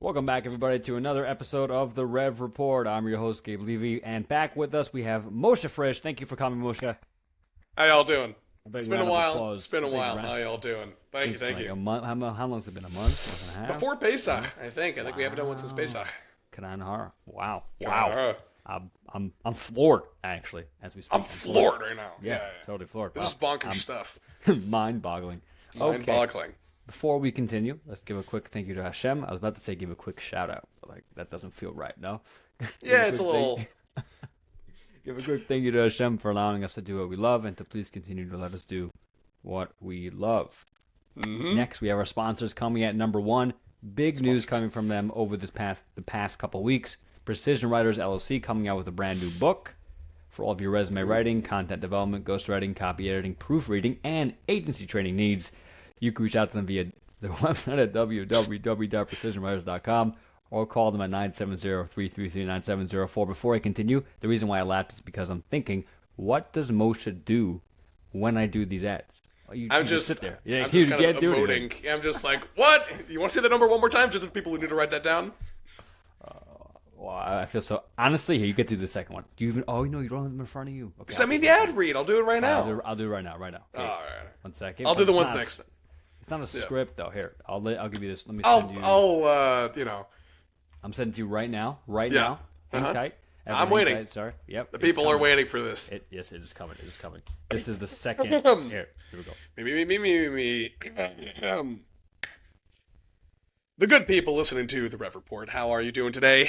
Welcome back, everybody, to another episode of the Rev Report. I'm your host, Gabe Levi, and back with us we have Moshe Frisch. Thank you for coming, Moshe. How y'all doing? It's been a while. It's been a while. How y'all doing? Thank you. A month. How long has it been? A month and a half? Before Pesach, I think. I think we haven't done one since Pesach. Wow. I'm floored, actually, as we speak. I'm floored right now. Yeah, totally floored. This is bonkers stuff. Mind-boggling. Mind-boggling. Before we continue, let's give a quick thank you to Hashem. I was about to say give a quick shout-out, but that doesn't feel right, no? Yeah, it's a little... Give a quick thank you to Hashem for allowing us to do what we love and to please continue to let us do what we love. Mm-hmm. Next, we have our sponsors coming at number one. Big news coming from them over the past couple weeks. Precision Writers LLC coming out with a brand new book for all of your resume writing, content development, ghostwriting, copy editing, proofreading, and agency training needs. You can reach out to them via their website at www.precisionwriters.com or call them at 970-333-9704. Before I continue, the reason why I laughed is because I'm thinking, what does Moshe do when I do these ads? You just sit there. I'm just kind of emoting. I'm just like, what? You want to say the number one more time? Just for the people who need to write that down? Well, I feel so... Honestly, here, you get to the second one. Do you even... Oh, no, you don't have them in front of you. Okay, send me the ad read. I'll do it right now. I'll do it right now. Okay. All right. 1 second. I'll do the ones next. It's not a script, though. Here, I'll give you this. Let me send you... I'm sending it to you right now. Now. Hang tight. I'm waiting. Tight. Sorry. Yep. The people are waiting for this. Yes, it is coming. It is coming. This is the second. Here we go. Me. The good people listening to the Rev Report, how are you doing today?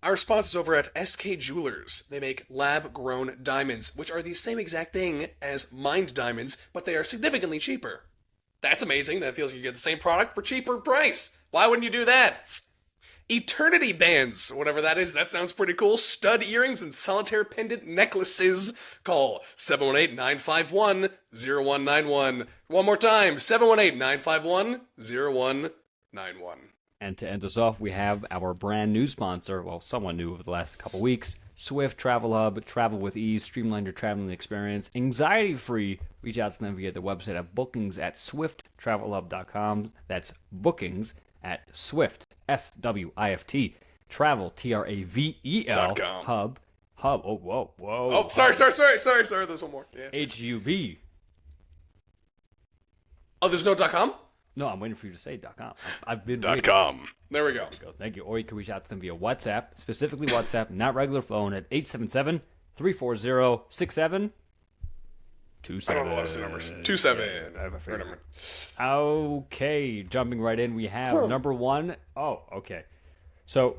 Our sponsors over at SK Jewelers. They make lab-grown diamonds, which are the same exact thing as mined diamonds, but they are significantly cheaper. That's amazing. That feels like you get the same product for cheaper price. Why wouldn't you do that? Eternity bands, whatever that is, that sounds pretty cool. Stud earrings and solitaire pendant necklaces. Call 718-951-0191. One more time, 718-951-0191. And to end us off, we have our brand new sponsor, well, somewhat new over the last couple weeks, Swift Travel Hub. Travel with ease, streamline your traveling experience, anxiety-free. Reach out to them via the website at bookings@swifttravelhub.com. That's bookings at Swift, SWIFT, travel, TRAVEL, hub, whoa. Oh, sorry, there's one more. Yeah. HUB. Oh, there's no .com? No, I'm waiting for you to say .com. I've been .com. There we go. Thank you. Or you can reach out to them via WhatsApp, specifically WhatsApp, not regular phone, at 877-340-6727. I don't know the last two numbers. 27. Okay, jumping right in, we have number one. Oh, okay. So,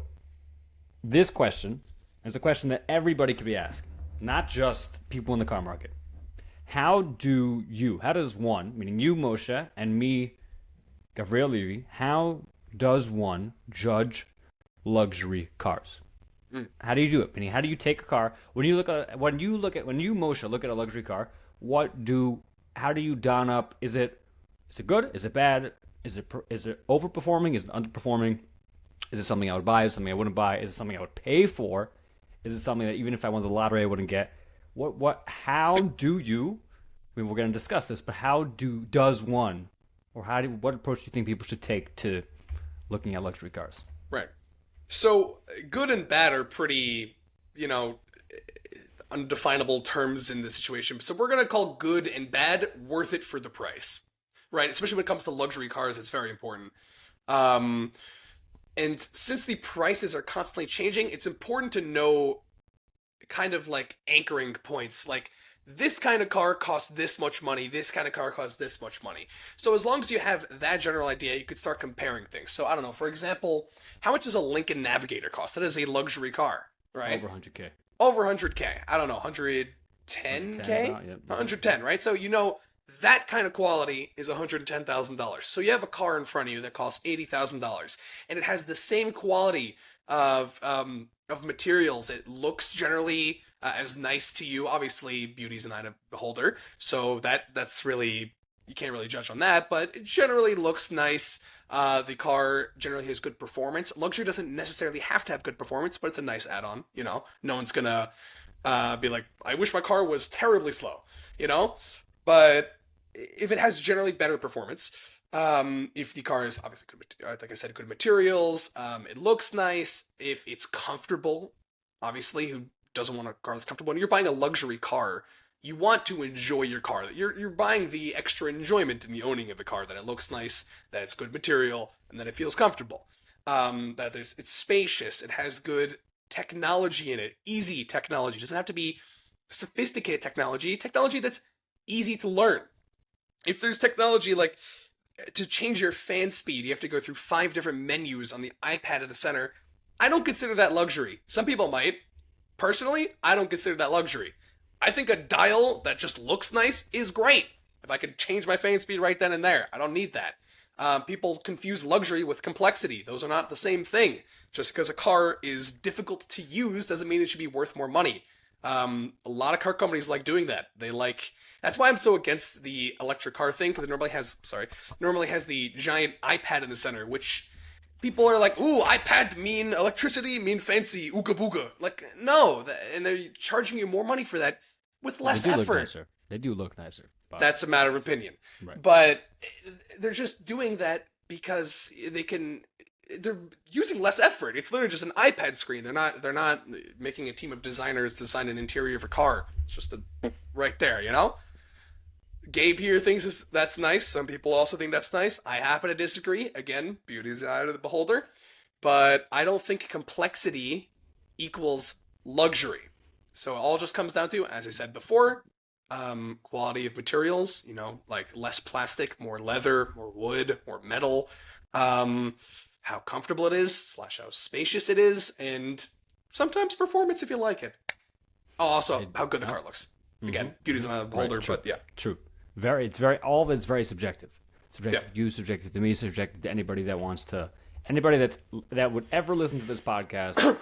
this question is a question that everybody could be asked, not just people in the car market. How does one, meaning you, Moshe, and me, Gavriel Levi, how does one judge luxury cars? How do you do it? Meaning, how do you take a car when you Moshe look at a luxury car? How do you don up? Is it good? Is it bad? Is it overperforming? Is it underperforming? Is it something I would buy? Is it something I wouldn't buy? Is it something I would pay for? Is it something that even if I won the lottery I wouldn't get? How do you? I mean, we're going to discuss this, but what approach do you think people should take to looking at luxury cars? Right. So good and bad are pretty, undefinable terms in this situation. So we're going to call good and bad worth it for the price, right? Especially when it comes to luxury cars, it's very important. And since the prices are constantly changing, it's important to know kind of like anchoring points. Like, this kind of car costs this much money, this kind of car costs this much money. So as long as you have that general idea, you could start comparing things. So I don't know, for example, how much does a Lincoln Navigator cost? That is a luxury car, right? Over 100K. Over 100K. I don't know, 110K? 110, right? So that kind of quality is $110,000. So you have a car in front of you that costs $80,000, and it has the same quality of materials. It looks generally as nice to you. Obviously, beauty's an eye to beholder, so that's really, you can't really judge on that, but it generally looks nice. The car generally has good performance. Luxury doesn't necessarily have to have good performance, but it's a nice add-on. No one's gonna Be like, I wish my car was terribly slow, you know? But if it has generally better performance, if the car is obviously good, like I said, good materials, it looks nice, if it's comfortable, obviously, who doesn't want a car that's comfortable? When you're buying a luxury car, you want to enjoy your car. You're buying the extra enjoyment in the owning of the car, that it looks nice, that it's good material, and that it feels comfortable. It's spacious, it has good technology in it, easy technology. It doesn't have to be sophisticated technology that's easy to learn. If there's technology like to change your fan speed, you have to go through 5 different menus on the iPad at the center. I don't consider that luxury. Some people might. Personally, I don't consider that luxury. I think a dial that just looks nice is great. If I could change my fan speed right then and there, I don't need that. People confuse luxury with complexity. Those are not the same thing. Just because a car is difficult to use doesn't mean it should be worth more money. A lot of car companies like doing that. That's why I'm so against the electric car thing, because it normally has the giant iPad in the center, which people are like, ooh, iPad mean electricity, mean fancy, ooga booga. Like, no, and they're charging you more money for that with less effort. They do look nicer. But... That's a matter of opinion. Right. But they're just doing that because they're using less effort. It's literally just an iPad screen. They're not making a team of designers design an interior of a car. It's just right there, you know? Gabe here thinks that's nice. Some people also think that's nice. I happen to disagree. Again, beauty is the eye of the beholder. But I don't think complexity equals luxury. So it all just comes down to, as I said before, quality of materials, like less plastic, more leather, more wood, more metal, how comfortable it is, / how spacious it is, and sometimes performance if you like it. Oh, also, how good the car looks. Again, beauty's an eye of the beholder, but yeah. True. All of it's very subjective. Subjective to you, subjective to me, subjective to anybody that that would ever listen to this podcast.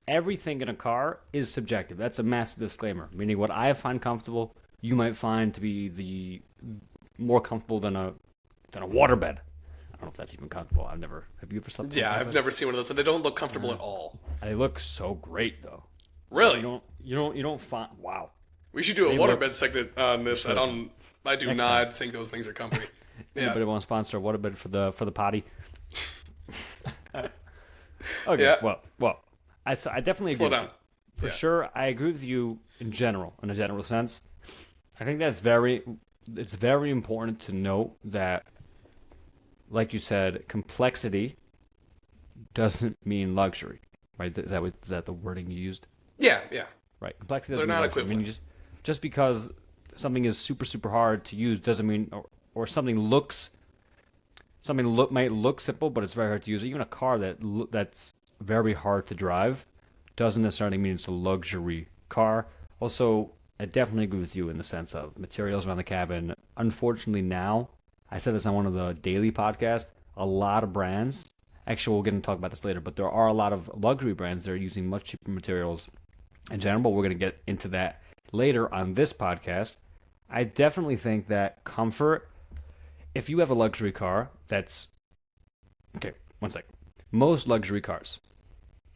Everything in a car is subjective. That's a massive disclaimer. Meaning, what I find comfortable, you might find to be the more comfortable than a waterbed. I don't know if that's even comfortable. Have you ever slept? Yeah, I've never seen one of those, and they don't look comfortable at all. They look so great, though. Really? You don't find. Wow. We should do a waterbed segment on this. I do not think those things are comfy. Anybody want to sponsor a waterbed for the potty? Okay. Yeah. Well. I definitely agree. Slow down. For sure, I agree with you in a general sense. I think that it's very important to note that, like you said, complexity doesn't mean luxury, right? Is that the wording you used? Yeah. Right. Complexity doesn't They're mean not luxury. equivalent. I mean, just because something is super, super hard to use doesn't mean, or something might look simple, but it's very hard to use. Even a car that's very hard to drive doesn't necessarily mean it's a luxury car. Also, I definitely agree with you in the sense of materials around the cabin. Unfortunately now, I said this on one of the daily podcasts, a lot of brands, actually we'll get into talk about this later, but there are a lot of luxury brands that are using much cheaper materials in general, but we're going to get into that later on this podcast. I definitely think that comfort, if you have a luxury car that's... Okay, one sec. Most luxury cars,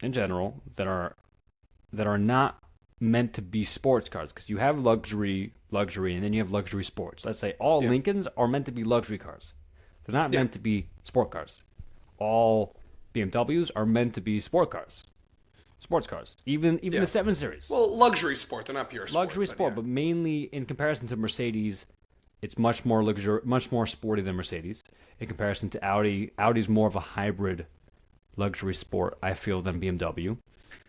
in general, that are not meant to be sports cars, because you have luxury, and then you have luxury sports. Let's say all Lincolns are meant to be luxury cars. They're not meant to be sport cars. All BMWs are meant to be sports cars. Even the 7 Series. Well, luxury sport. They're not pure sport. Luxury sport, but mainly in comparison to Mercedes, it's much more sporty than Mercedes. In comparison to Audi, Audi's more of a hybrid luxury sport, I feel, than BMW.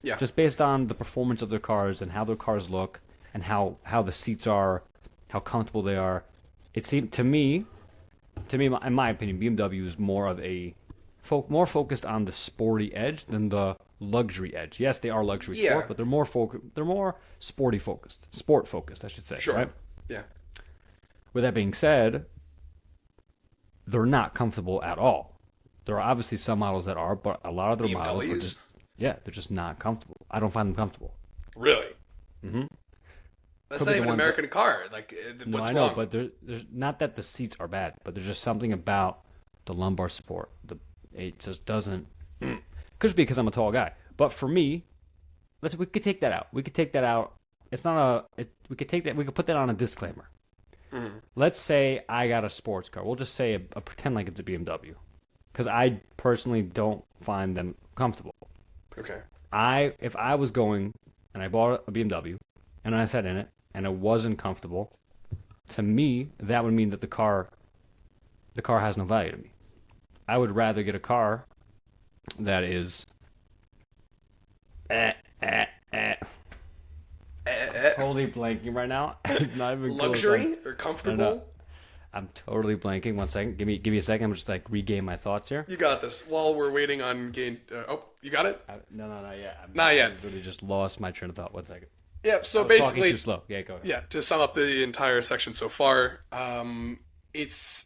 Yeah. Just based on the performance of their cars and how their cars look and how the seats are, how comfortable they are. It seemed to me, in my opinion, BMW is more of more focused on the sporty edge than the luxury edge. Yes, they are luxury sport, but they're more sporty focused, sport focused, I should say. Sure. Right? Yeah. With that being said, they're not comfortable at all. There are obviously some models that are, but a lot of their models, they're just not comfortable. I don't find them comfortable. Really? Mm-hmm. That's not even an American car. Like, what's wrong? Know, but there's not that the seats are bad, but there's just something about the lumbar support. It just doesn't. Could just be because I'm a tall guy. But for me, we could take that out. We could take that out we could take that, we could put that on a disclaimer. Let's say I got a sports car. We'll just say a pretend like it's a BMW, because I personally don't find them comfortable. Okay. If I was going and I bought a BMW and I sat in it and it wasn't comfortable, to me that would mean that the car has no value to me. I would rather get a car that is totally blanking right now. It's not even luxury or comfortable. No. I'm totally blanking. 1 second. Give me a second. I'm just like regain my thoughts here. You got this. While we're waiting on gain. You got it? No, not yet. Not yet. I really just lost my train of thought. 1 second. Yeah. So I was basically, talking too slow. Yeah, go ahead. Yeah. To sum up the entire section so far, it's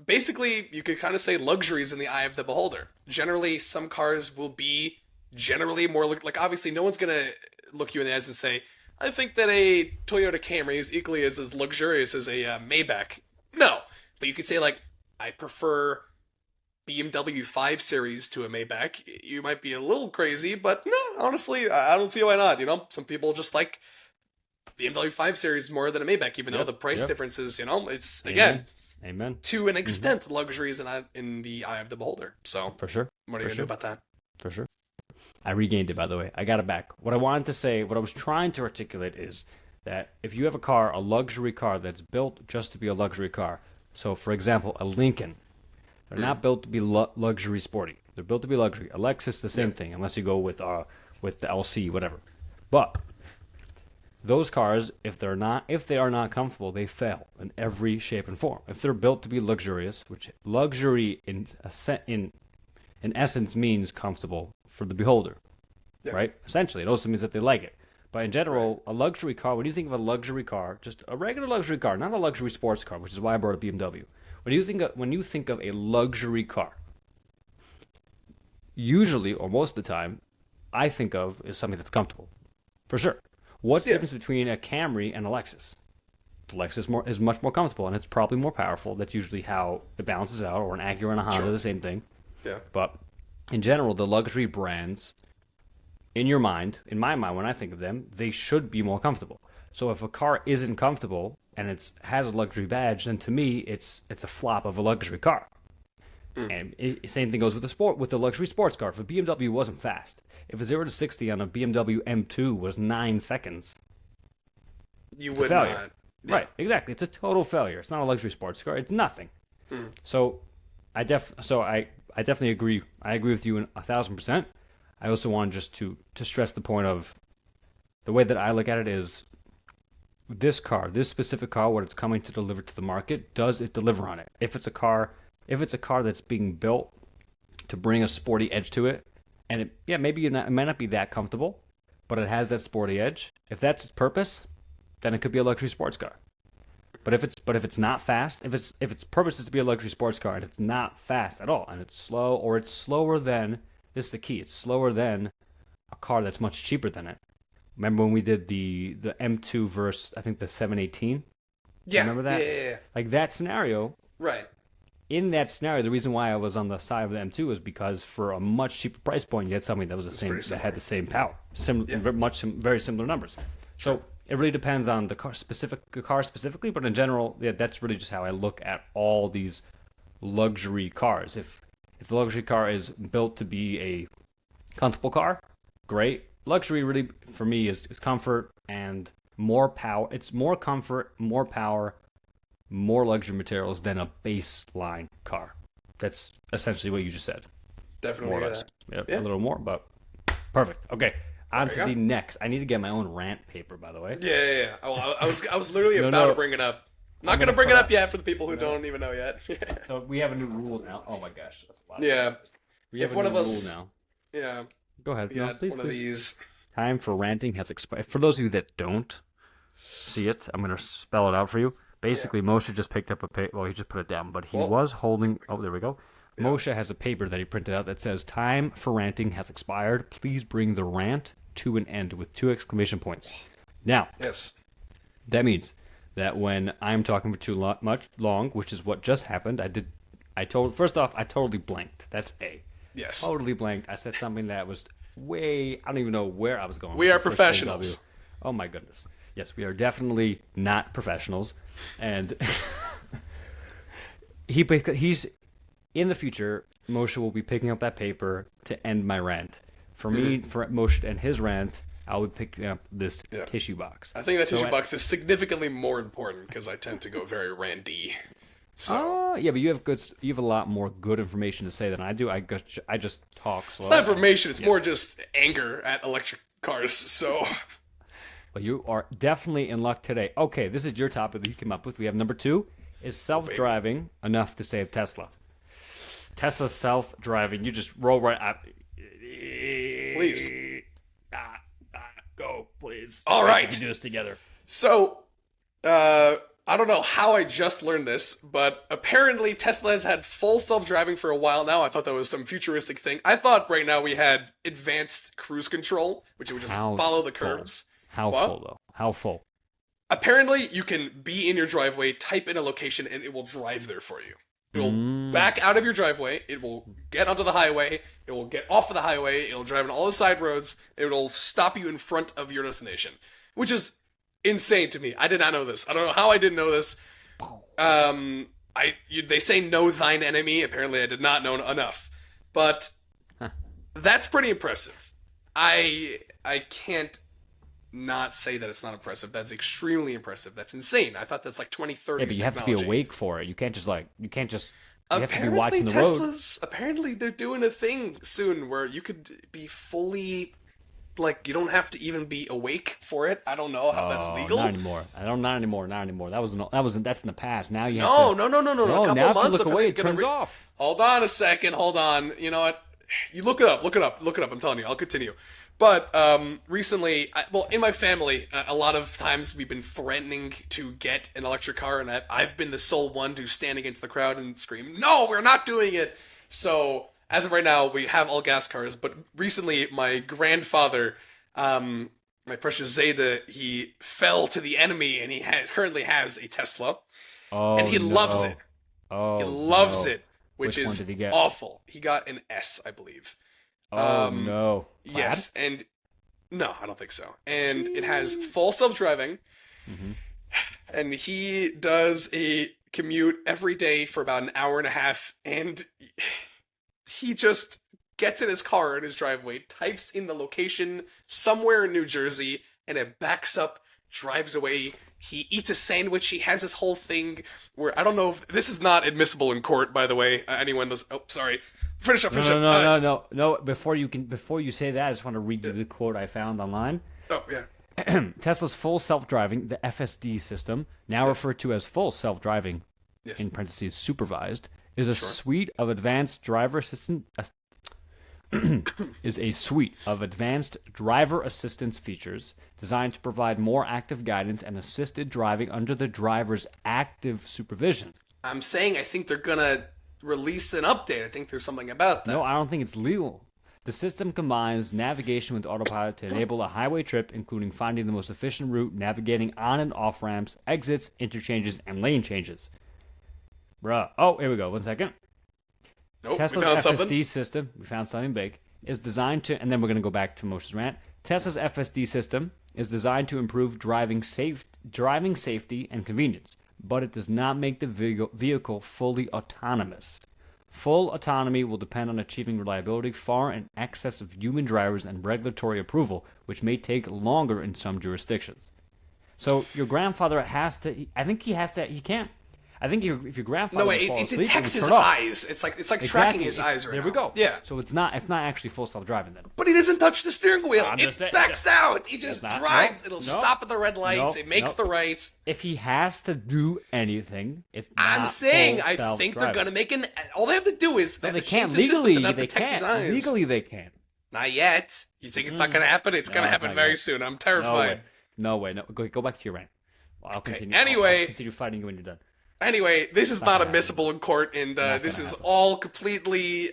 basically you could kind of say luxuries in the eye of the beholder. Generally, some cars will be generally more like obviously no one's gonna look you in the eyes and say, I think that a Toyota Camry is equally as luxurious as a Maybach. No, but you could say like I prefer BMW 5 Series to a Maybach. You might be a little crazy, but no, honestly, I don't see why not. You know, some people just like BMW 5 Series more than a Maybach, even though the price differences. You know, it's again, Amen. To an extent, luxuries in the eye of the beholder. So for sure, what are you gonna do about that? For sure. I regained it, by the way. I got it back. What I wanted to say, what I was trying to articulate is that if you have a car, a luxury car that's built just to be a luxury car. So, for example, a Lincoln. They're not built to be luxury sporty. They're built to be luxury. A Lexus, the same thing, unless you go with the LC, whatever. But those cars, if they are not comfortable, they fail in every shape and form. If they're built to be luxurious, which luxury in essence means comfortable for the beholder, right? Essentially, it also means that they like it. But in general, a luxury car, when you think of a luxury car, just a regular luxury car, not a luxury sports car, which is why I brought a BMW. When you think of a luxury car, usually, or most of the time, I think of is something that's comfortable. For sure. What's the difference between a Camry and a Lexus? The Lexus is much more comfortable, and it's probably more powerful. That's usually how it balances out, or an Acura and a Honda, the same thing. Yeah. But in general, the luxury brands, in my mind, when I think of them, they should be more comfortable. So if a car isn't comfortable and has a luxury badge, then to me, it's a flop of a luxury car. And same thing goes with the luxury sports car. If a BMW wasn't fast, if a 0 to 60 on a BMW M2 was 9 seconds, you would not. Yeah. Right, exactly. It's a total failure. It's not a luxury sports car. It's nothing. So I definitely agree. I agree with you 1,000%. I also want just to stress the point of the way that I look at it is this specific car, what it's coming to deliver to the market, does it deliver on it? If it's a car that's being built to bring a sporty edge to it, and maybe it might not be that comfortable, but it has that sporty edge. If that's its purpose, then it could be a luxury sports car. But if it's not fast, if its purpose is to be a luxury sports car and it's not fast at all, and it's slow, or it's slower than, this is the key, it's slower than a car that's much cheaper than it. Remember when we did the M2 versus, I think, the 718? Yeah. Remember that? Yeah. Like that scenario. Right. In that scenario, the reason why I was on the side of the M2 was because for a much cheaper price point, you had something that was that had the same power, very similar numbers. So it really depends on the car specifically, but in general, that's really just how I look at all these luxury cars. If the luxury car is built to be a comfortable car, great. Luxury really, for me, is comfort and more power. It's more comfort, more power, more luxury materials than a baseline car. That's essentially what you just said. Definitely more or less. Yeah, a little more, but perfect. Okay, on to the next. I need to get my own rant paper, by the way. Yeah. Oh, I was literally about to bring it up. Not gonna bring it up yet for the people who don't even know yet. So we have a new rule now. Oh my gosh. Yeah. We have if one of us. Now. Yeah. Go ahead. Yeah. Please, one of these. Time for ranting has expired. For those of you that don't see it, I'm gonna spell it out for you. Basically, Moshe just picked up a paper. Well, he just put it down, but he was holding. Oh, there we go. Yeah. Moshe has a paper that he printed out that says, "Time for ranting has expired. Please bring the rant to an end," with 2 exclamation points. Now, yes, that means that when I'm talking for too much long, which is what just happened, I totally blanked. That's A. Yes. Totally blanked. I said something that was I don't even know where I was going. We are professionals. Oh my goodness. Yes, we are definitely not professionals, and he's in the future. Moshe will be picking up that paper to end my rant. For me, for Moshe and his rant, I would pick up this tissue box. I think that tissue box is significantly more important because I tend to go very randy. So yeah, but you have a lot more good information to say than I do. I just talk slow. it's not information; it's more just anger at electric cars. So, but you are definitely in luck today. Okay, this is your topic that you came up with. We have number 2: is self-driving enough to save Tesla? Tesla self-driving. You just roll right up. Please. Go, please. All right. We can do this together. So, I don't know how I just learned this, but apparently Tesla has had full self-driving for a while now. I thought that was some futuristic thing. I thought right now we had advanced cruise control, which would just follow the curves. How full, though? How full? Apparently, you can be in your driveway, type in a location, and it will drive there for you. It will back out of your driveway, it will get onto the highway, it will get off of the highway, it will drive on all the side roads, it will stop you in front of your destination. Which is insane to me. I did not know this. I don't know how I didn't know this. They say know thine enemy. Apparently I did not know enough. But that's pretty impressive. I can't not say that it's not impressive. That's extremely impressive. That's insane. I thought that's like 2030s technology. Yeah, but you have to be awake for it. You can't just you have to be watching the road. Apparently they're doing a thing soon where you could be fully, like, you don't have to even be awake for it. I don't know how that's legal. Not anymore. Not anymore. That's in the past. Now you have No. A couple now months if you look away, it turns off. Hold on a second. Hold on. You know what? You look it up. I'm telling you. I'll continue. But recently, in my family, a lot of times we've been threatening to get an electric car, and I've been the sole one to stand against the crowd and scream, "No, we're not doing it!" So, as of right now, we have all gas cars, but recently, my grandfather, my precious Zayda, he fell to the enemy, and he currently has a Tesla, and he loves it. He loves it, which is awful. He got an S, I believe. No. Plaid? Yes, and no, I don't think so. And it has full self-driving, and he does a commute every day for about an hour and a half, and he just gets in his car in his driveway, types in the location somewhere in New Jersey, and it backs up, drives away. He eats a sandwich. He has this whole thing where, I don't know if this is not admissible in court, by the way. Anyone does? Oh, sorry. Finish up. No. Before you say that, I just want to read you the quote I found online. Oh, yeah. Tesla's full self-driving, the FSD system, now referred to as full self-driving, in parentheses supervised, is a suite of advanced driver assistance features designed to provide more active guidance and assisted driving under the driver's active supervision. I'm saying I think they're gonna release an update. I think there's something about that. No, I don't think it's legal. The system combines navigation with autopilot to enable a highway trip, including finding the most efficient route, navigating on and off ramps, exits, interchanges, and lane changes. Bruh. Oh, here we go. 1 second. Nope, Tesla's we found FSD something. system, we found something big, is designed to, and then we're going to go back to Moshe's rant. Tesla's FSD system is designed to improve driving safety and convenience, but it does not make the vehicle fully autonomous. Full autonomy will depend on achieving reliability far in excess of human drivers and regulatory approval, which may take longer in some jurisdictions. So your grandfather has to, he can't. I think if your grandfather falls asleep, it detects his off. eyes. It's like tracking his eyes right now. There we go. Yeah. So it's not actually full self-driving then. But he doesn't touch the steering wheel. It backs out. He just drives. It'll stop at the red lights. It makes the rights. If he has to do anything, it's not I'm saying full I think they're gonna make all they have to do is they can't legally. They can't legally. They can't. Not yet. You think it's not gonna happen? It's gonna happen very soon. I'm terrified. No way. Go back to your rant. I'll continue. Anyway, I'll continue fighting you when you're done. Anyway, this is not admissible in court, and this is all completely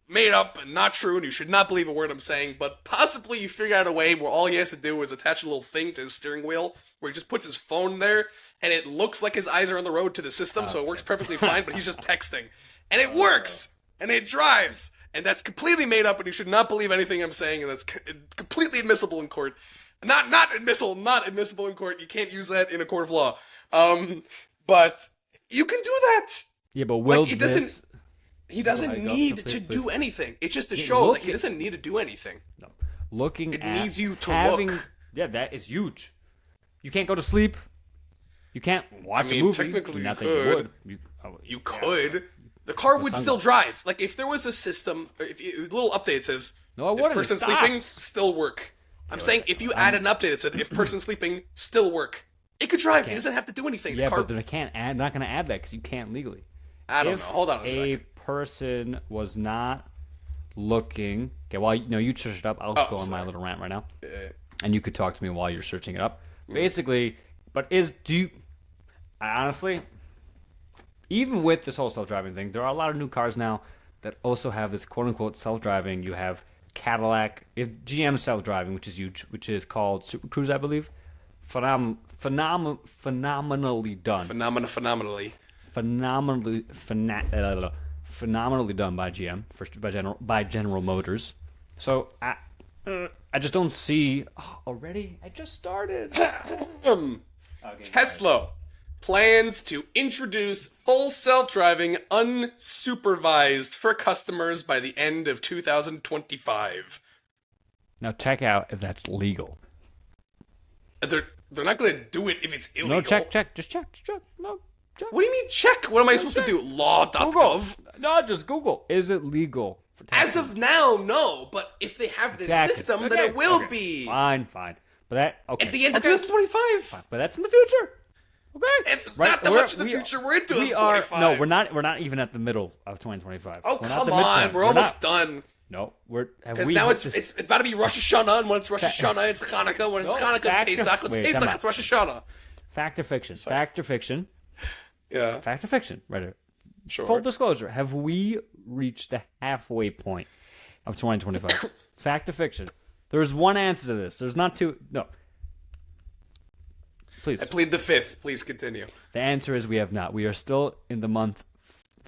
made up and not true, and you should not believe a word I'm saying, but possibly you figure out a way where all he has to do is attach a little thing to his steering wheel, where he just puts his phone there, and it looks like his eyes are on the road to the system, so it works perfectly fine, but he's just texting. And it works! And it drives! And that's completely made up, and you should not believe anything I'm saying, and that's completely admissible in court. Not admissible in court. You can't use that in a court of law. But you can do that. Yeah, but will Like, he doesn't need to do anything. It's just to show that he doesn't need to do anything. No. Looking it at needs you to having, look. Yeah, that is huge. You can't go to sleep. You can't watch a movie. Technically, Not you that could. You could. The car would still drive. Like, if there was a system, a little update that says, if person sleeping, still work. I'm saying if you add an update that said, if person sleeping, still work. It could drive. He doesn't have to do anything. Yeah, but they can't add. They're not going to add that because you can't legally. I don't know. Hold on a second. If a person was not looking... Okay, well, you search it up. I'll go on my little rant right now. And you could talk to me while you're searching it up. Basically, honestly, even with this whole self-driving thing, there are a lot of new cars now that also have this quote-unquote self-driving. You have Cadillac, GM self-driving, which is huge, which is called Super Cruise, I believe. Phenomenally done. Phenomenally done by GM, by General Motors. So I just don't see already. I just started. Tesla plans to introduce full self-driving unsupervised for customers by the end of 2025. Now check out if that's legal. They're not going to do it if it's illegal. No, check. Just check. No, check. What do you mean check? What am I supposed to do? Law.gov? No, just Google. Is it legal? As of now, no. But if they have this system, then it will be. Fine. But at the end of 2025. Fine. But that's in the future. Okay. It's not that much in the future. We're in 2025. No, we're not even at the middle of 2025. Oh, come on. We're almost done. No, because now it's about to be Rosh Hashanah, and when it's Rosh Hashanah, it's Hanukkah. When it's Hanukkah, it's Pesach. When it's Pesach, it's Rosh Hashanah. Fact or fiction? Yeah. Fact or fiction? Right. Sure. Full disclosure: have we reached the halfway point of 2025? Fact or fiction? There's one answer to this. There's not two. No. Please. I plead the fifth. Please continue. The answer is we have not. We are still in the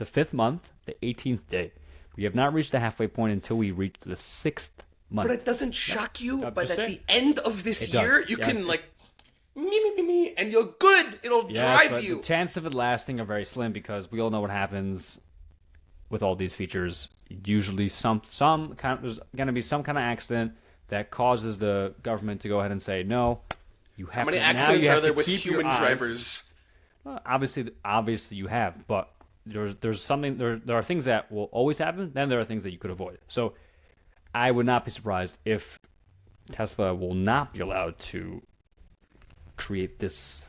fifth month, the 18th day. We have not reached the halfway point until we reach the 6th month. But it doesn't shock you, but at the end of this year, you can me, and you're good. It'll drive you. The chance of it lasting are very slim because we all know what happens with all these features. Usually, there's going to be some kind of accident that causes the government to go ahead and say no. How many accidents are there with human drivers? Obviously you have, but there's something. There are things that will always happen. Then there are things that you could avoid. So I would not be surprised if Tesla will not be allowed to create this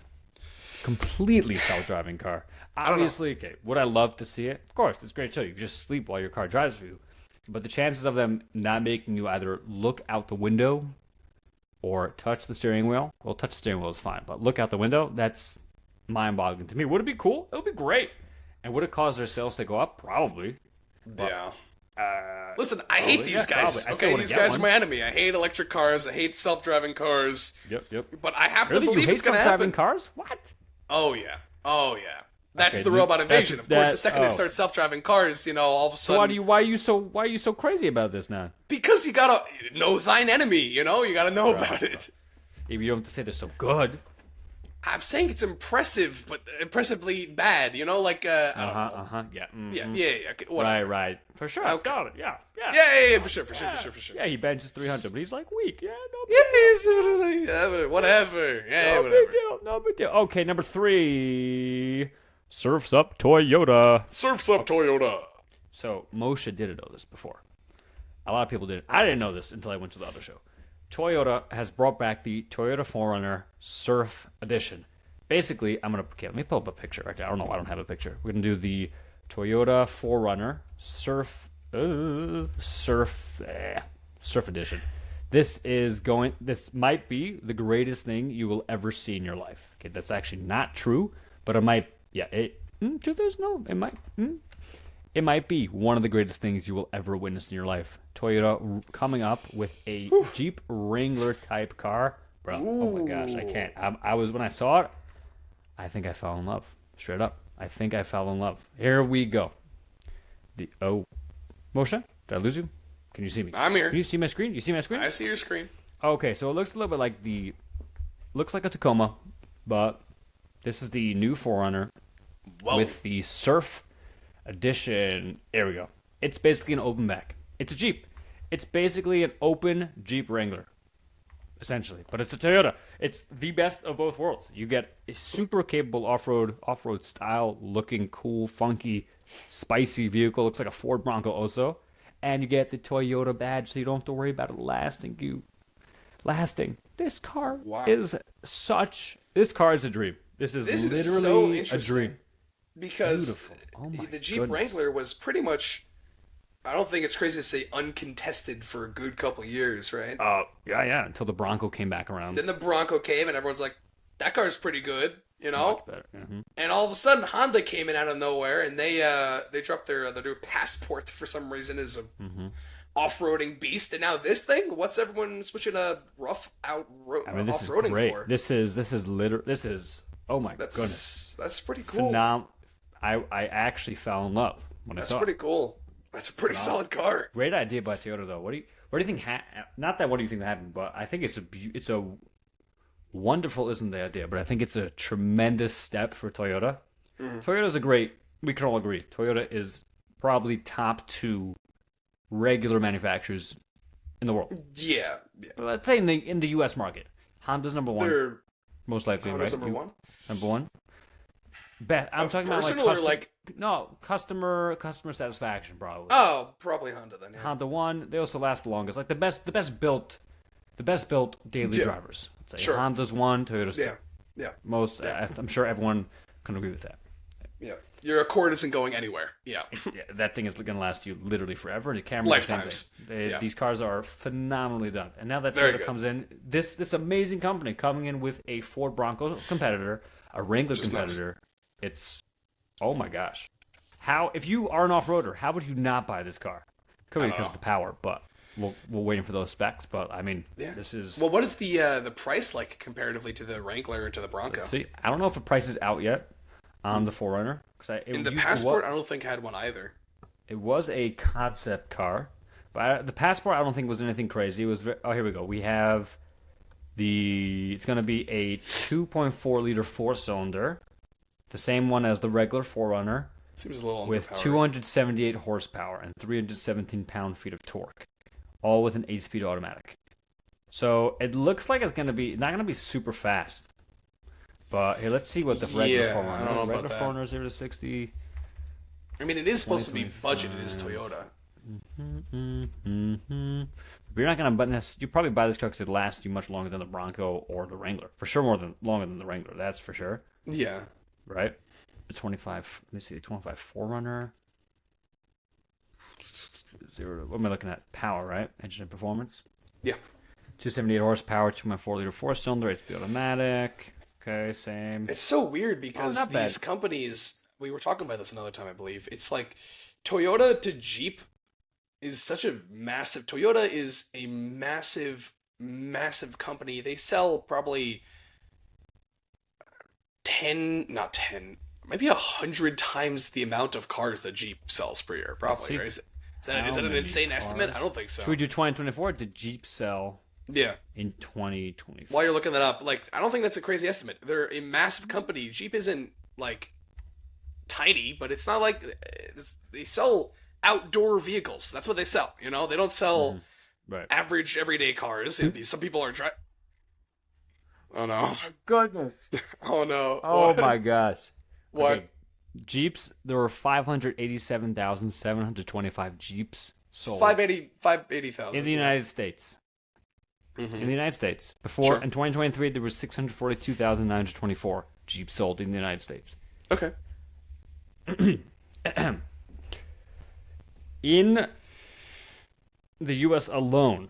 completely self-driving car. Obviously, okay, would I love to see it? Of course, it's a great show. You can just sleep while your car drives for you. But the chances of them not making you either look out the window or touch the steering wheel, well, touch the steering wheel is fine, but look out the window, that's mind-boggling to me. Would it be cool? It would be great. And would it cause their sales to go up? Probably. But, listen, I hate these guys. Okay, these guys are my enemy. I hate electric cars. I hate self-driving cars. Yep. But I have to believe it's going to happen. Self-driving cars? What? Oh yeah. That's the robot invasion. Of course, the second they start self-driving cars, all of a sudden. So why are you so crazy about this now? Because you gotta know thine enemy. You gotta know about it. Maybe you don't have to say they're so good. I'm saying it's impressive, but impressively bad. Yeah. Yeah. Okay, whatever. Right. For sure. Okay. Got it. Yeah. For sure. Yeah, he benches 300, but he's like weak. Yeah, no big deal. Whatever. Yeah, whatever. No big deal. Okay, number 3. Surfs Up Toyota. So Moshe didn't know this before. A lot of people didn't. I didn't know this until I went to the other show. Toyota has brought back the Toyota 4Runner Surf Edition. Basically, let me pull up a picture. Actually, I don't know. I don't have a picture. We're gonna do the Toyota 4Runner Surf Edition. This might be the greatest thing you will ever see in your life. Okay, that's actually not true, but it might. Yeah, truth is, no, it might. It might be one of the greatest things you will ever witness in your life. Toyota coming up with a Jeep Wrangler type car, bro. Oh my gosh, I can't. When I saw it, I think I fell in love. Straight up, I think I fell in love. Here we go. Moshe, did I lose you? Can you see me? I'm here. Can you see my screen? I see your screen. Okay, so it looks a little bit like looks like a Tacoma, but this is the new 4Runner Whoa. with the Surf Edition. There we go. It's basically an open back. It's a Jeep. It's basically an open Jeep Wrangler, essentially. But it's a Toyota. It's the best of both worlds. You get a super capable off-road style, looking cool, funky, spicy vehicle. Looks like a Ford Bronco also. And you get the Toyota badge, so you don't have to worry about it lasting. This car Wow. is This car is a dream. This is This literally is so a interesting dream. because Beautiful. Oh my the Jeep goodness. Wrangler was pretty much, I don't think it's crazy to say, uncontested for a good couple years, right? Yeah, until the Bronco came back around. Then the Bronco came and everyone's like, that car's pretty good, you know? Much better. Mm-hmm. And all of a sudden Honda came in out of nowhere and they dropped their new Passport for some reason as a off-roading beast. And now this thing, what's everyone switching to rough This is off-roading great. for? This is oh my goodness. That's pretty cool. I actually fell in love when I That's saw pretty it. cool. That's a pretty solid car. Great idea by Toyota though. What do you think? Not that what do you think happened, but I think it's a wonderful isn't the idea, but I think it's a tremendous step for Toyota. Toyota's we can all agree. Toyota is probably top 2 regular manufacturers in the world. Yeah. But let's say in the U.S. market, Honda's number 1, They're most likely, Honda's right? number 1. Number 1. I'm talking about personal or customer satisfaction probably. Oh, probably Honda then. Yeah. Honda 1, they also last the longest. Like the best built daily Yeah. drivers. Say Sure. Honda's 1, Toyota's 2. Yeah. I'm sure everyone can agree with that. Yeah. Your Accord isn't going anywhere. Yeah. Yeah, that thing is going to last you literally forever. And the Camry, the same Lifetimes. thing. Yeah. These cars are phenomenally done. And now that Very Toyota good. comes in, this amazing company coming in with a Ford Bronco competitor, a Wrangler Which is nuts. competitor, it's oh my gosh. If you are an off-roader, how would you not buy this car? Could be because of the power, but we're waiting for those specs. But I mean, this is. Well, what is the price like comparatively to the Wrangler and to the Bronco? See, I don't know if the price is out yet on the 4Runner. In the Passport, I don't think had one either. It was a concept car, but the Passport I don't think was anything crazy. It was here we go. We have it's going to be a 2.4 liter 4-cylinder, the same one as the regular 4Runner, Seems a little with underpowered. 278 horsepower and 317 pound-feet of torque, all with an 8-speed automatic. So it looks like it's going to be not going to be super fast. But here, let's see what the regular 4Runner. I don't know regular about 4Runner 0 to 60. I mean, it is supposed to be budgeted as Toyota. But you're not gonna you probably buy this car because it lasts you much longer than the Bronco or the Wrangler. For sure, longer than the Wrangler. That's for sure. Yeah. Right. The 25. Let me see. The 25 4Runner. What am I looking at? Power, right? Engine and performance. Yeah. 278 horsepower, 2.4 liter 4-cylinder, 8-speed automatic. Okay, same. It's so weird because not bad. these companies, we were talking about this another time, I believe. It's like Toyota to Jeep is such a massive. Toyota is a massive, massive company. They sell probably 100 times the amount of cars that Jeep sells per year, probably. See, Right? Is that an insane estimate? I don't think so. Should we do 2024? Did Jeep sell Yeah. in 2024? While you're looking that up, like, I don't think that's a crazy estimate. They're a massive company. Jeep isn't, like, tiny, but it's not like they sell outdoor vehicles. That's what they sell, you know? They don't sell Right. average, everyday cars. Some people are driving... Oh, no. Goodness. Oh, no. Oh What? my gosh. What? Okay. Jeeps, there were 587,725 Jeeps sold 580,000. in the United States. In the United States. Before, in 2023, there were 642,924 Jeeps sold in the United States. Okay. In the U.S. alone,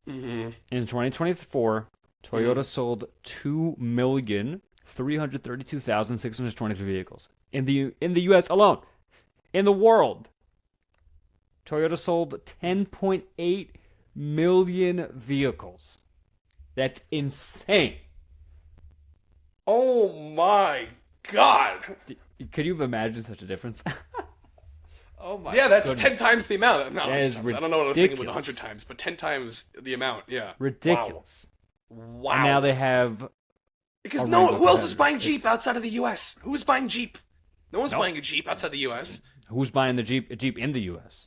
in 2024, Toyota sold 2,332,623 vehicles. In the U.S. alone. In the world, Toyota sold 10.8 million vehicles. That's insane. Oh my god. Could you have imagined such a difference? Oh my. Yeah, that's goodness. 10 times the amount. Not That 100 is times. I don't know what I was thinking with ridiculous. 100 times, but 10 times the amount. Yeah. Ridiculous. Wow. And now they have Because a no, Wrangler who else is competitor. buying Jeep outside of the U.S.? Who's buying Jeep? No one's No. buying a Jeep outside the U.S. Who's buying the Jeep in the U.S.?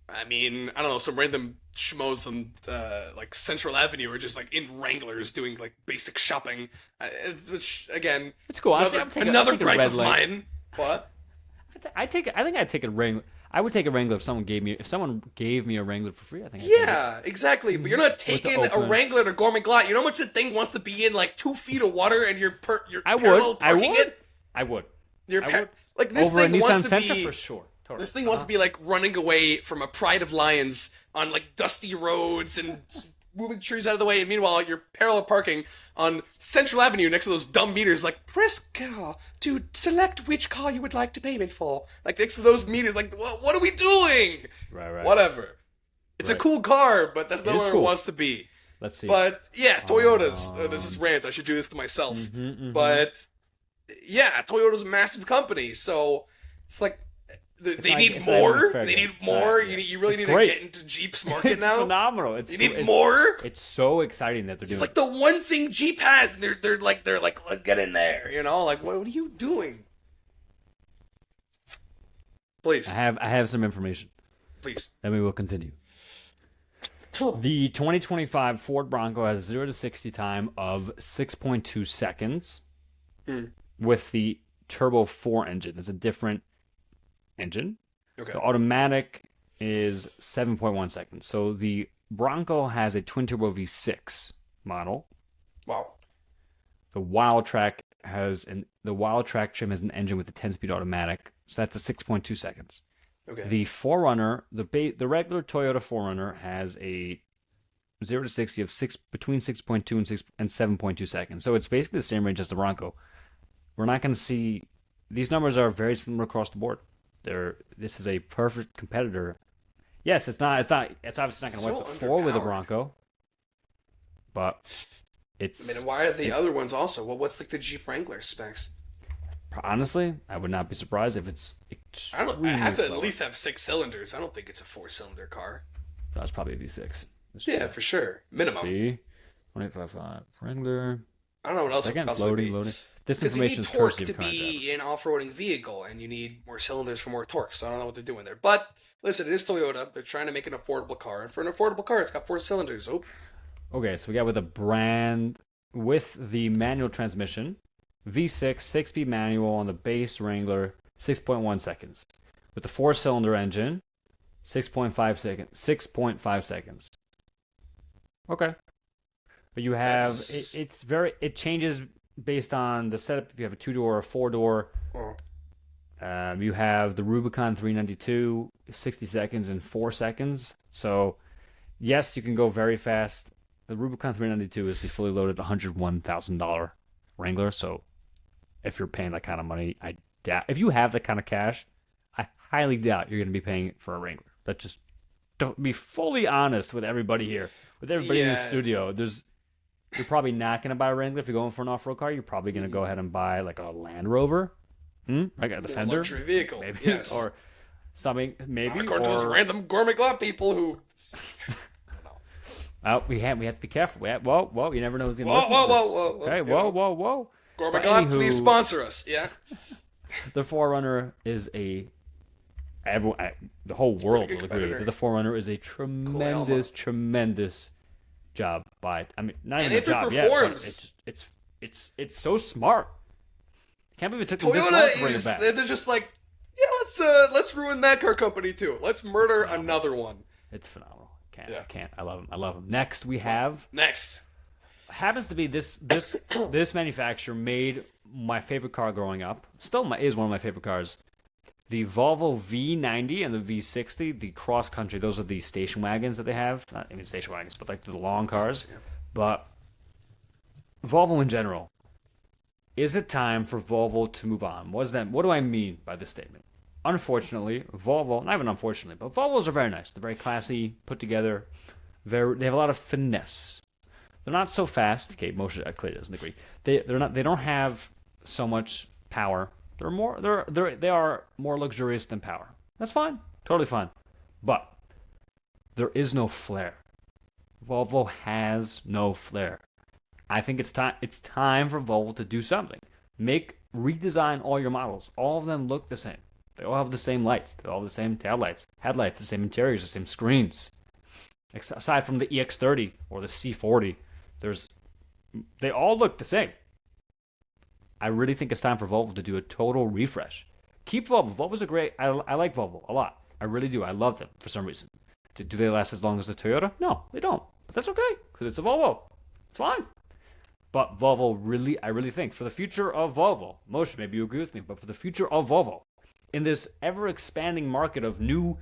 I mean, I don't know, some random schmoes on like Central Avenue are just like in Wranglers doing like basic shopping. Which again, It's cool. Honestly, another gripe of mine. What? I think I'd take a Wrangler. I would take a Wrangler if someone gave me a Wrangler for free. I think. Yeah, exactly. But you're not taking a open- Wrangler to Gourmet Glot. You know how much the thing wants to be in like 2 feet of water, and you're I parallel would. parking it. I would. Like this Over a thing Nissan wants to Sentra be. for sure. Totally. This thing wants to be like running away from a pride of lions on like dusty roads and moving trees out of the way. And meanwhile, you're parallel parking on Central Avenue next to those dumb meters. Like press car to select which car you would like to payment for. Like next to those meters. Like what are we doing? Right. Whatever. It's a cool car, but that's not is where cool. it wants to be. Let's see. But yeah, Toyota's. This is rant. I should do this to myself. But yeah, Toyota's a massive company, so it's like they need more. They need more. You really need to get into Jeep's market It's now. phenomenal. You need more. It's so exciting that they're It's doing. like the one thing Jeep has, and they're like get in there. You know, like what are you doing? Please, I have some information. please. Then we will continue. The 2025 Ford Bronco has 0 to 60 time of 6.2 seconds with the Turbo 4 engine. It's a different engine. Okay. The automatic is 7.1 seconds. So the Bronco has a twin turbo V6 model. Wow. The Wildtrak trim has an engine with a 10-speed automatic. So that's a 6.2 seconds. Okay. The 4Runner, the regular Toyota 4Runner has a 0 to 60 of between 6.2 and 7.2 seconds. So it's basically the same range as the Bronco. We're not going to see these numbers are very similar across the board. This is a perfect competitor. Yes, it's obviously not going to wipe the floor with a Bronco. But it's I mean, why are the other ones also? Well, what's like the Jeep Wrangler specs? honestly, I would not be surprised if it's I don't. It has to at slower. least have 6 cylinders. I don't think it's a 4-cylinder car. That's probably a V6. Yeah, for sure. Minimum. See, 25.5 Wrangler. I don't know what else. Again, else would loading. be. This Because you information need is torque courtesy to of Conrad. be an off-roading vehicle, and you need more cylinders for more torque. So I don't know what they're doing there. But listen, it is Toyota. They're trying to make an affordable car, and for an affordable car, it's got 4 cylinders. Oh, Okay, so we got with the manual transmission, V6, 6-speed manual on the base Wrangler, 6.1 seconds. With the 4-cylinder engine, 6.5 seconds. 6.5 seconds. Okay. But you have it changes based on the setup. If you have a 2-door or a 4-door, you have the Rubicon 392, 60 seconds and 4 seconds. So yes, you can go very fast. The Rubicon 392 is the fully loaded $101,000 Wrangler. So if you're paying that kind of money, I doubt if you have that kind of cash, I highly doubt you're going to be paying for a Wrangler. That just don't be fully honest with everybody here, with everybody in the studio. You're probably not going to buy a Wrangler if you're going for an off-road car. You're probably going to go ahead and buy like a Land Rover, like a Defender, luxury vehicle, maybe, yes, or something, maybe, according to those or random Gourmet Glot people who. we have to be careful. Whoa, you never know who's going to Whoa, listen whoa, to this. whoa, Okay, you know. whoa. Gourmet But Glot, anywho, please sponsor us. Yeah. The 4Runner is the whole world will agree competitor. that the 4Runner is a tremendous job by. I mean, not And even a if it job yet, but performs- it's so smart. Can't believe it took them this long Toyota to bring it is. back. They're just like, let's ruin that car company too. Let's murder another one. It's phenomenal. Yeah. I can't. I love them. Next, we have Next. happens to be this manufacturer made my favorite car growing up. Still is one of my favorite cars. The Volvo V90 and the V60, the cross country. Those are the station wagons that they have. Not even station wagons, but like the long cars. Yeah. But Volvo in general. Is it time for Volvo to move on? What do I mean by this statement? Unfortunately, Volvo, not even unfortunately, but Volvos are very nice. They're very classy, put together. They have a lot of finesse. They're not so fast. Okay, Moshe clearly doesn't agree. They don't have so much power. They are more luxurious than power. That's fine. Totally fine. But there is no flair. Volvo has no flair. I think it's time for Volvo to do something. Redesign all your models. All of them look the same. They all have the same lights. They all have the same taillights, headlights, the same interiors, the same screens. Aside from the EX30 or the C40, they all look the same. I really think it's time for Volvo to do a total refresh. Keep Volvo. Volvo's I like Volvo a lot. I really do. I love them for some reason. Do they last as long as the Toyota? No, they don't. But that's okay, because it's a Volvo. It's fine. But Volvo, I really think, for the future of Volvo, Moshe, maybe you agree with me, but for the future of Volvo, in this ever-expanding market of new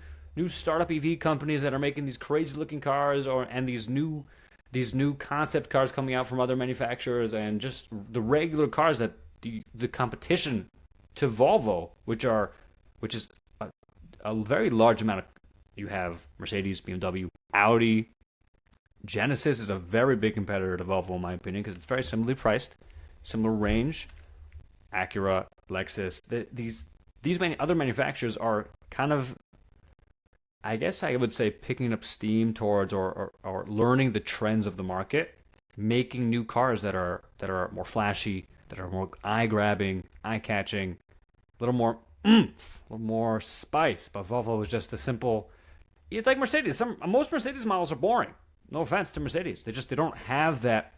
startup EV companies that are making these crazy-looking cars, and these new concept cars coming out from other manufacturers, and just the regular cars that the competition to Volvo, which is a very large amount of. You have Mercedes, BMW, Audi. Genesis is a very big competitor to Volvo, in my opinion, because it's very similarly priced, similar range. Acura, Lexus, these other manufacturers are kind of, I guess I would say, picking up steam towards or learning the trends of the market, making new cars that are more flashy, that are more eye-grabbing, eye-catching, a little more oomph, a little more spice. But Volvo is just the simple. It's like Mercedes. Most Mercedes models are boring. No offense to Mercedes, they don't have that.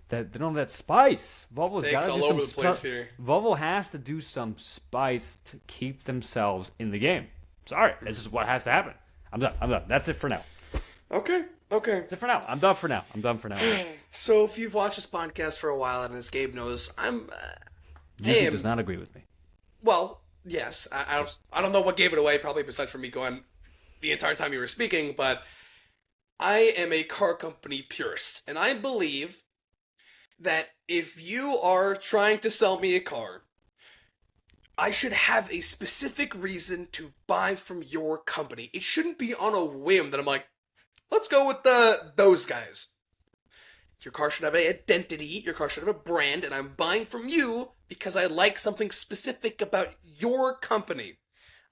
They don't have that spice. Volvo's got to do all over the place here. Volvo has to do some spice to keep themselves in the game. Sorry, this is what has to happen. I'm done. That's it for now. Okay. That's it for now. I'm done for now. So if you've watched this podcast for a while, and as Gabe knows, He does not agree with me. Well, yes. I don't know what gave it away, probably besides for me going the entire time you were speaking, but I am a car company purist, and I believe that if you are trying to sell me a car, I should have a specific reason to buy from your company. It shouldn't be on a whim that I'm like, let's go with those guys. Your car should have an identity, your car should have a brand, and I'm buying from you because I like something specific about your company.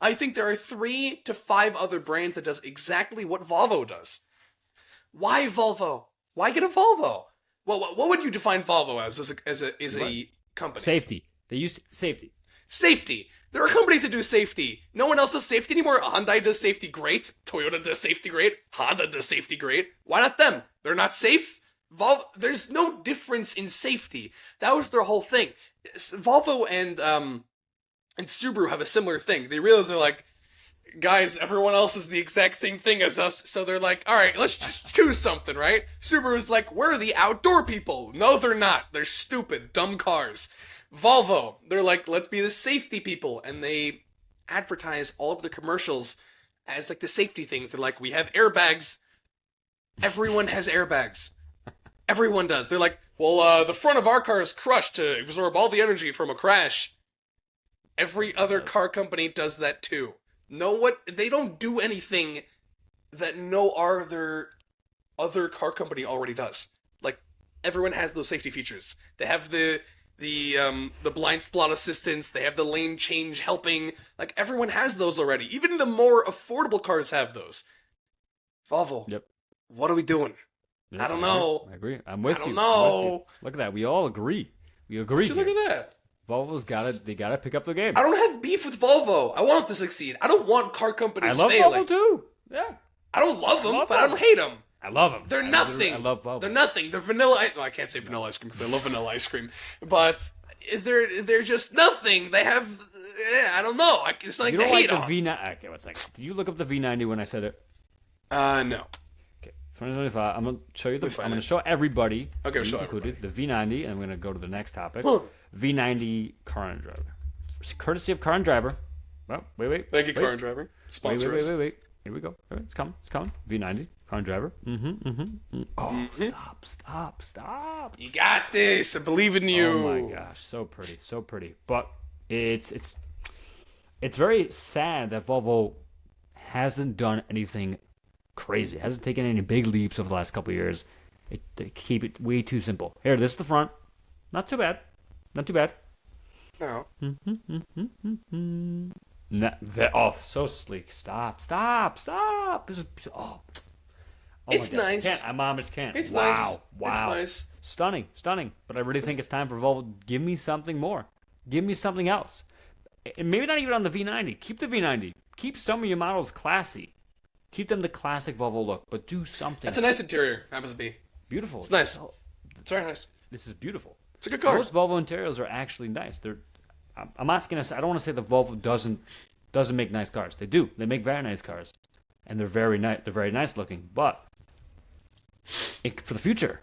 I think there are 3 to 5 other brands that does exactly what Volvo does. Why Volvo? Why get a Volvo? Well, what would you define Volvo as a company? Safety. They use safety. Safety. There are companies that do safety. No one else does safety anymore. Hyundai does safety great. Toyota does safety great. Honda does safety great. Why not them? They're not safe. There's no difference in safety. That was their whole thing. Volvo and Subaru have a similar thing. They realize they're like, guys, everyone else is the exact same thing as us, so they're like, alright, let's just choose something, right? Subaru's like, we're the outdoor people. No, they're not. They're stupid, dumb cars. Volvo, they're like, let's be the safety people, and they advertise all of the commercials as like the safety things. They're like, we have airbags. Everyone has airbags. Everyone does. They're like, well, the front of our car is crushed to absorb all the energy from a crash. Every other car company does that too. They don't do anything that no other car company already does. Like, everyone has those safety features. They have the blind spot assistance, they have the lane change helping. Like, everyone has those already. Even the more affordable cars have those. Volvo. Yep. What are we doing? Yep, I don't know. I agree. I'm with you. I don't know. Look at that. We all agree. We agree. Look at that. Volvo's gotta pick up the game. I don't have beef with Volvo. I want them to succeed. I don't want car companies failing. I love Volvo too. Yeah. I don't love them, but I don't hate them. I love them. They're nothing. I love Volvo. They're nothing. They're vanilla. I can't say vanilla ice cream because I love vanilla ice cream, but they're just nothing. They have. I don't know. It's like you they don't hate like on. the V9. Okay, one second. Did you look up the V90 when I said it? No. Okay. 2025. I'm gonna show you I'm gonna show everybody. Okay, show included everybody. The V90, and I'm gonna go to the next topic. V90 Car and Driver. Courtesy of Car and Driver. Well, wait. Thank you, Car and Driver. Sponsor us. Wait. Here we go. All right, it's coming. V90 Car and Driver. Oh, stop. You got this. I believe in you. Oh my gosh, so pretty. But it's very sad that Volvo hasn't done anything crazy. It hasn't taken any big leaps over the last couple of years. They keep it way too simple. Here, this is the front. Not too bad. No. So sleek. Stop. This is oh It's my God. nice. Mom, just can't. It's Wow. nice. Wow. It's nice. Stunning. But I really think it's time for Volvo. Give me something more. Give me something else. And maybe not even on the V90. Keep the V90. Keep some of your models classy. Keep them the classic Volvo look, but do something. That's a nice interior, happens to be. Beautiful. It's nice. It's very nice. This is beautiful. It's a good car. Most Volvo interiors are actually nice. I'm not gonna say. I don't want to say that Volvo doesn't make nice cars. They do. They make very nice cars, and they're very nice. They're very nice looking. But for the future,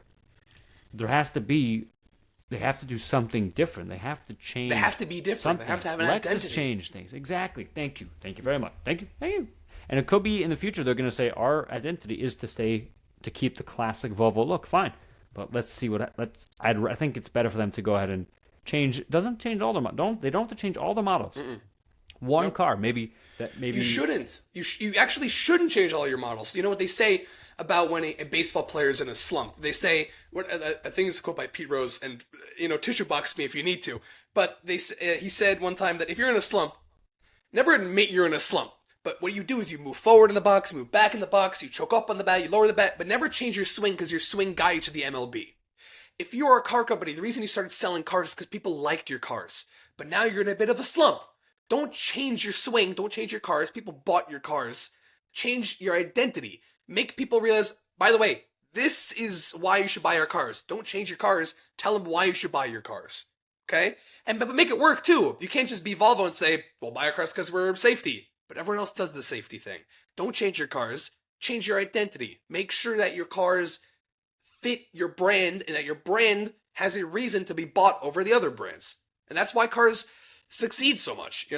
they have to do something different. They have to change. They have to be different. Something. They have to have an Lexus identity. change things. Exactly. Thank you very much. Thank you. And it could be in the future they're going to say our identity is to keep the classic Volvo look. Fine, but let's see I think it's better for them to go ahead and change. Doesn't change all the they don't have to change all the models. One car, maybe. You shouldn't. You actually shouldn't change all your models. You know what they say about when a baseball player is in a slump? They say, I think it's a quote by Pete Rose, and tissue box me if you need to. But he said one time that if you're in a slump, never admit you're in a slump. But what you do is you move forward in the box, move back in the box, you choke up on the bat, you lower the bat, but never change your swing because your swing got you to the MLB. If you are a car company, the reason you started selling cars is because people liked your cars. But now you're in a bit of a slump. Don't change your swing. Don't change your cars. People bought your cars. Change your identity. Make people realize, by the way, this is why you should buy our cars. Don't change your cars. Tell them why you should buy your cars. Okay? But make it work too. You can't just be Volvo and say, we'll buy our cars because we're safety. But everyone else does the safety thing. Don't change your cars. Change your identity. Make sure that your cars fit your brand and that your brand has a reason to be bought over the other brands. And that's why cars succeed so much,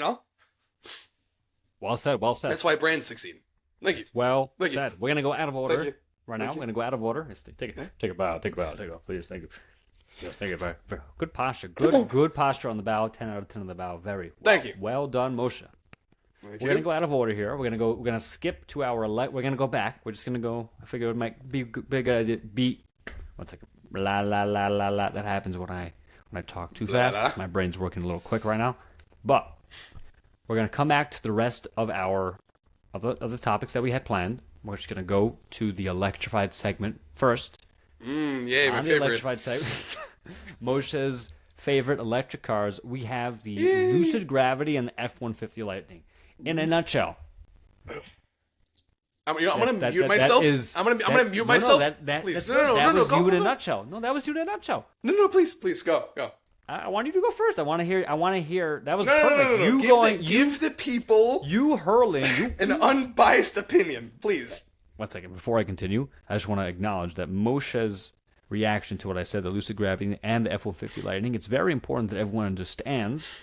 Well said. That's why brands succeed. Thank you. Well Thank said. you. We're gonna go out of order right now. Thank We're gonna go out of order. Take a bow, please. Thank you. Yes, thank you. Very good posture. Good posture on the bow. 10 out of 10 on the bow. Very. Thank you. Well done, Moshe. We're gonna go out of order here. We're gonna skip to our we're gonna go back. We're just gonna go. I figure it might be a good idea. One second. La la la la la. That happens when I talk too fast. My brain's working a little quick right now. But we're gonna come back to the rest of the topics that we had planned. We're just gonna go to the electrified segment first. Yeah, my On the favorite. electrified segment, Moshe's favorite electric cars. We have the Lucid Gravity and the F-150 Lightning. In a nutshell. I'm gonna mute myself. I'm gonna mute myself. Please, no. That was you in a go. nutshell. No, that was you in a nutshell. No, please, go. I want you to go first. I want to hear. That was No, perfect. no. You give the people you hurling. an unbiased opinion, please. One second before I continue, I just want to acknowledge that Moshe's reaction to what I said, the Lucid Gravity and the F-150 Lightning. It's very important that everyone understands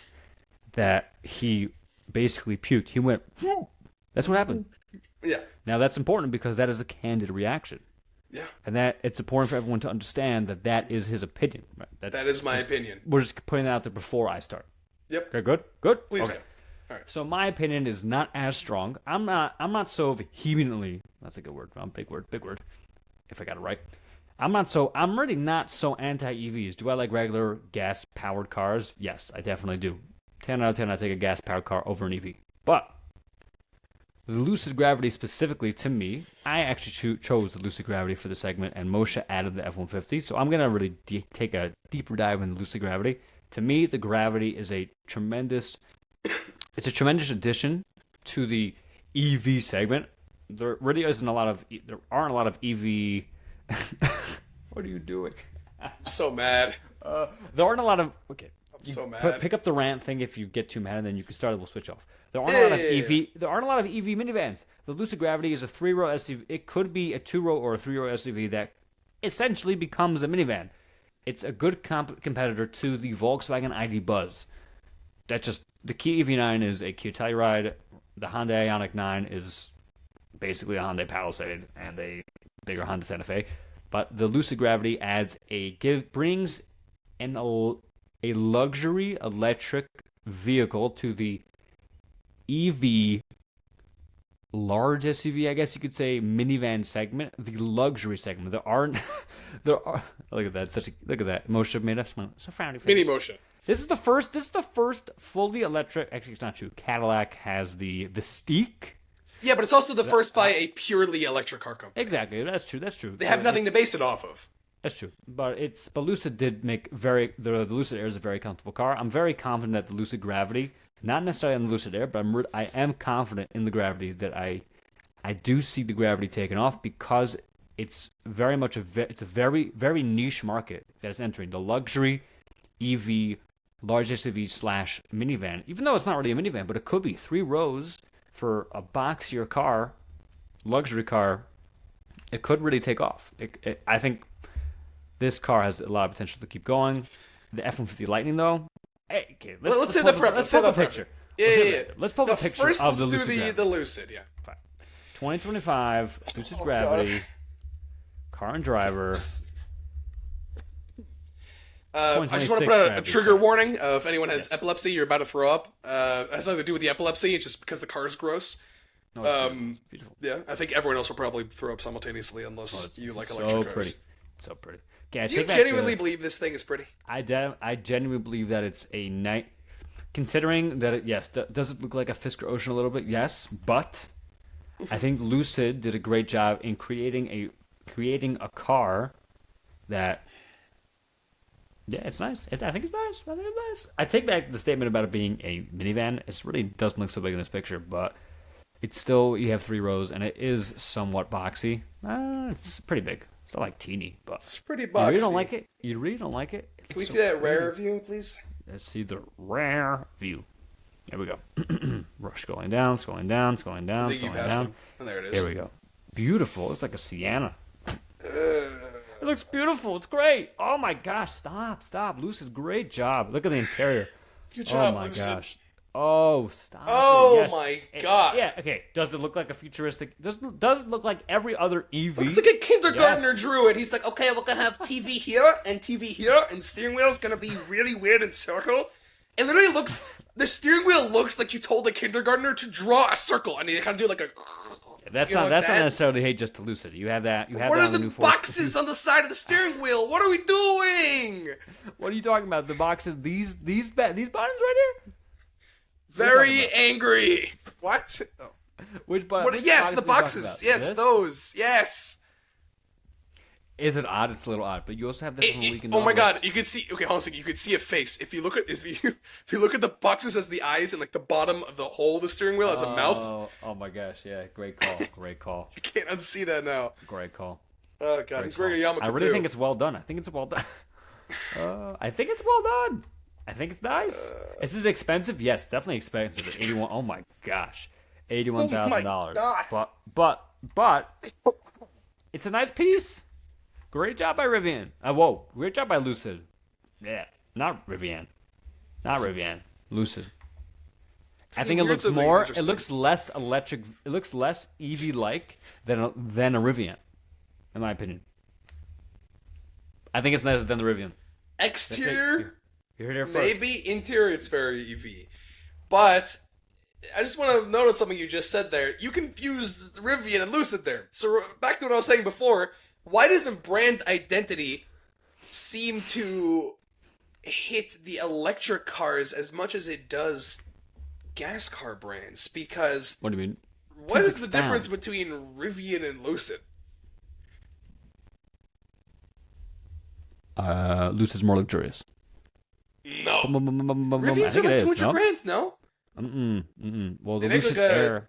that he basically puked. He went. That's what happened. Yeah. Now that's important because that is a candid reaction. Yeah. And that it's important for everyone to understand that is his opinion. Right? That is my opinion. We're just putting that out there before I start. Yep. Okay, good? Please. Okay. All right. So my opinion is not as strong. I'm not so vehemently. That's a good word. Big word. If I got it right. I'm really not so anti-EVs. Do I like regular gas-powered cars? Yes, I definitely do. 10 out of 10, I take a gas-powered car over an EV. But the Lucid Gravity specifically, to me, I actually chose the Lucid Gravity for the segment, and Moshe added the F-150. So I'm going to really take a deeper dive into Lucid Gravity. To me, the Gravity is a tremendous addition to the EV segment. There aren't a lot of EV. What are you doing? I'm so mad. There aren't a lot of. Okay. I'm so mad. Pick up the rant thing if you get too mad, and then you can start. We'll switch off. There aren't a lot of EV minivans. The Lucid Gravity is a 3-row SUV. It could be a 2-row or a 3-row SUV that essentially becomes a minivan. It's a good competitor to the Volkswagen ID Buzz. That's just the Kia EV9 is a Kia Telluride. The Honda Ioniq 9 is basically a Hyundai Palisade and a bigger Honda Santa Fe. But the Lucid Gravity brings a luxury electric vehicle to the EV large SUV, I guess you could say, minivan segment, the luxury segment. There are look at that, Moshe made us smile. So frowny face. Mini Moshe. This is the first. This is the first fully electric. Actually, it's not true. Cadillac has the Mystique. Yeah, but it's also the first by a purely electric car company. Exactly. That's true. That's true. They have nothing to base it off of. That's true. But Lucid did make the Lucid Air is a very comfortable car. I'm very confident that the Lucid Gravity, not necessarily on the Lucid Air, but I am confident in the Gravity that I do see the Gravity taking off because it's very much it's a very, very niche market that it's entering. The luxury EV, large SUV / minivan, even though it's not really a minivan, but it could be 3 rows for a boxier car, luxury car. It could really take off. I think this car has a lot of potential to keep going. The F-150 Lightning, though. Hey, okay, let's say the front. Let's say the picture. Yeah. Let's pull the picture first, of the let's Lucid. do the Lucid. Yeah. Fine. 2025 Lucid Gravity, car and driver. I just want to put out a trigger warning. If anyone has epilepsy, you're about to throw up. It has nothing to do with the epilepsy. It's just because the car is gross. No, it's beautiful. Yeah, I think everyone else will probably throw up simultaneously unless you like electric cars. So pretty. Okay, do you genuinely believe this thing is pretty? I genuinely believe that it's a night. Considering that does it look like a Fisker Ocean a little bit? Yes, but I think Lucid did a great job in creating a car that. Yeah, it's nice. I think it's nice. I think it's nice. I take back the statement about it being a minivan. It really doesn't look so big in this picture, but it's still, you have 3 rows, and it is somewhat boxy. It's pretty big. It's not like teeny, but it's pretty boxy. You really don't like it? You really don't like it? Can we see that rare view, please? Let's see the rare view. There we go. Rush going down, scrolling down, scrolling down, scrolling down. And there it is. There we go. Beautiful. It's like a Sienna. It looks beautiful. It's great. Oh my gosh. Stop. Lucid, great job. Look at the interior. Good job, oh my Lucid. Gosh. Oh, stop. Oh yes. my god. Yeah, okay. Does it look like a futuristic? Does it look like every other EV? Looks like a kindergartner drew it. He's like, okay, we're gonna have TV here and TV here, and steering wheel's gonna be really weird and circle. It literally looks. The steering wheel looks like you told a kindergartner to draw a circle, and they kind of do like a. That's not necessarily hate just to Lucid. You have that. What are the boxes on the side of the steering wheel? What are we doing? What are you talking about? The boxes. These buttons right here. Very angry. What? Oh. Which button? Yes, the boxes. Yes, those. Yes. Is it odd? It's a little odd, but you also have this one weekend. Oh my god, you could see. Okay, hold on a second. You could see a face if you look at if you look at the boxes as the eyes and like the bottom of the hole of the steering wheel as a mouth. Oh my gosh, yeah, great call, great call. You can't unsee that now. Great call. Oh god, he's wearing a yarmulke. I really think it's well done. I think it's well done. I think it's well done. I think it's nice. Is it expensive? Yes, definitely expensive. 81. Oh my gosh, $81,000. But it's a nice piece. Great job by Rivian. Great job by Lucid. Yeah, not Rivian. Lucid. I think it looks more. It looks less electric. It looks less EV-like than a Rivian, in my opinion. I think it's nicer than the Rivian. Exterior, you're here first. Maybe interior, it's very EV, but I just want to notice something you just said there. You confused Rivian and Lucid there. So back to what I was saying before. Why doesn't brand identity seem to hit the electric cars as much as it does gas car brands? Because what do you mean? What is the difference between Rivian and Lucid? Lucid's more luxurious. No. Rivians are like 200 grand, no? Well, the Lucid Air...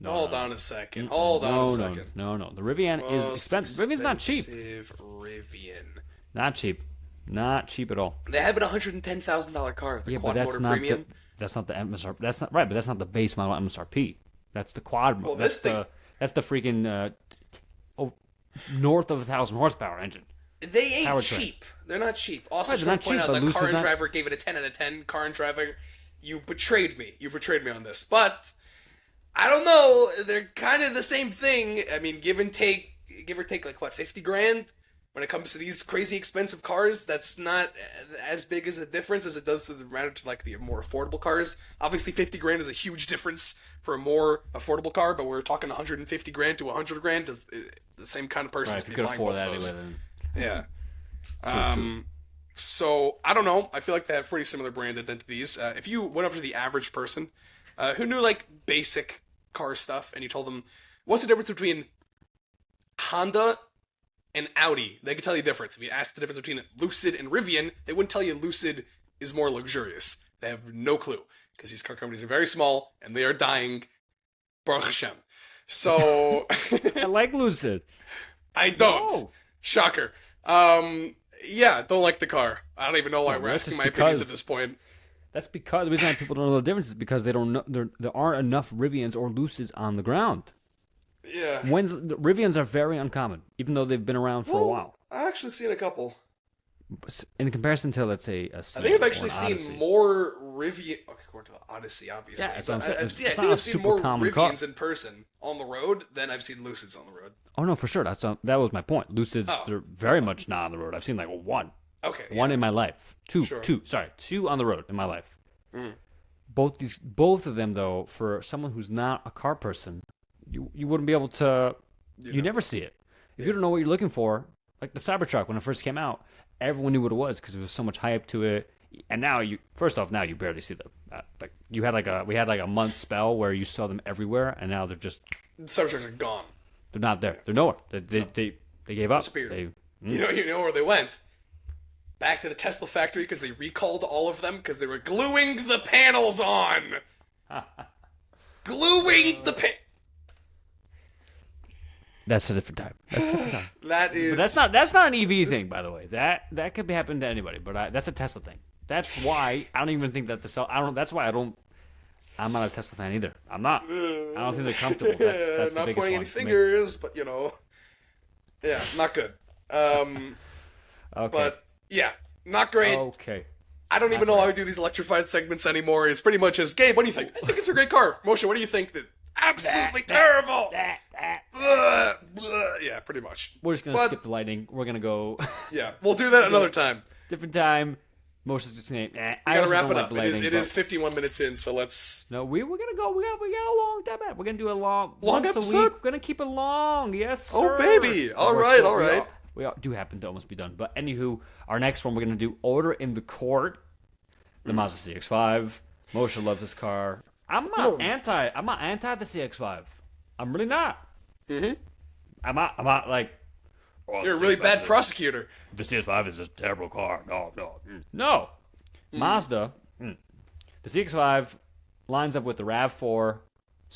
Hold on a second. No. The Rivian is expensive. Rivian's not cheap. Rivian. Not cheap. Not cheap at all. They have an $110,000 car. The quad motor premium. That's not the MSRP. That's not right, but that's not the base model MSRP. That's the quad model. Well, that's the freaking north of 1,000 horsepower engine. They ain't cheap. They're not cheap. Also, I want to point out the Car and Driver gave it a 10 out of 10. Car and Driver, you betrayed me. You betrayed me on this, but. I don't know. They're kind of the same thing. I mean, give or take, like what, 50 grand? When it comes to these crazy expensive cars, that's not as big as a difference as it does to the matter to like the more affordable cars. Obviously, 50 grand is a huge difference for a more affordable car, but we're talking 150 grand to 100 grand. The same kind of person can be buying both of those. Yeah. So I don't know. I feel like they have pretty similar brand identities. If you went over to the average person who knew like basic car stuff, and you told them what's the difference between Honda and Audi, they could tell you the difference. If you asked the difference between Lucid and Rivian, they wouldn't tell you Lucid is more luxurious. They have no clue because these car companies are very small and they are dying. Baruch Hashem. So I like Lucid. I don't. No. Shocker. Yeah, don't like the car. I don't even know why No, we're that's asking just my opinions at because- this point. That's because the reason why people don't know the difference is because they don't know there aren't enough Rivians or Lucids on the ground. Yeah. The Rivians are very uncommon, even though they've been around for a while. I actually seen a couple. In comparison to, let's say, a Sea I think I've or actually an seen Odyssey. more Rivian. Okay, according to the Odyssey, obviously. Yeah, that's what I'm But saying. I It's think not a I've seen super more common Rivians car. in person on the road than I've seen Lucids on the road. Oh no, for sure. That was my point. Lucids, Oh, they're very much not on the road. I've seen like one Okay. in my life. Two on the road in my life. Both of them though, for someone who's not a car person, you wouldn't be able to. You never see it if you don't know what you're looking for. Like the Cybertruck when it first came out, everyone knew what it was because there was so much hype to it. And now you barely see them. Like we had like a month spell where you saw them everywhere, and now they're Cybertrucks are gone. they're not there. They're nowhere. They gave up. Disappeared. You know where they went? Back to the Tesla factory because they recalled all of them because they were gluing the panels on. Gluing the That's a different time. That is. But that's not an EV thing, by the way. That could be happening to anybody, but that's a Tesla thing. That's why I don't even think that That's why I'm not a Tesla fan either. I'm not. I don't think they're comfortable. That's the not biggest pointing one any for me. fingers, but yeah, not good. Okay. But yeah, not great. Okay. I don't even know how we do these electrified segments anymore. It's pretty much just, Gabe, what do you think? I think it's a great car. Moshe, what do you think? Absolutely terrible. Blah, blah. Yeah, pretty much. We're just gonna skip the lightning. We're gonna go Yeah, we'll do that another time. different time. Moshe's just gonna. We gotta wrap it up. It is 51 minutes in, so let's. No, we're gonna go. We got a long time. We're gonna do a long episode. A week. We're gonna keep it long. Yes, sir. Oh, baby. All right. We do happen to almost be done. But anywho, our next one we're gonna do Order in the Court, the Mazda CX-5. Moshe loves this car. I'm not anti the CX-5. I'm really not. Mm-hmm. I'm not like. Oh, You're a really bad prosecutor. The CS5 is a terrible car. No. Mazda, the CX-5 lines up with the RAV4,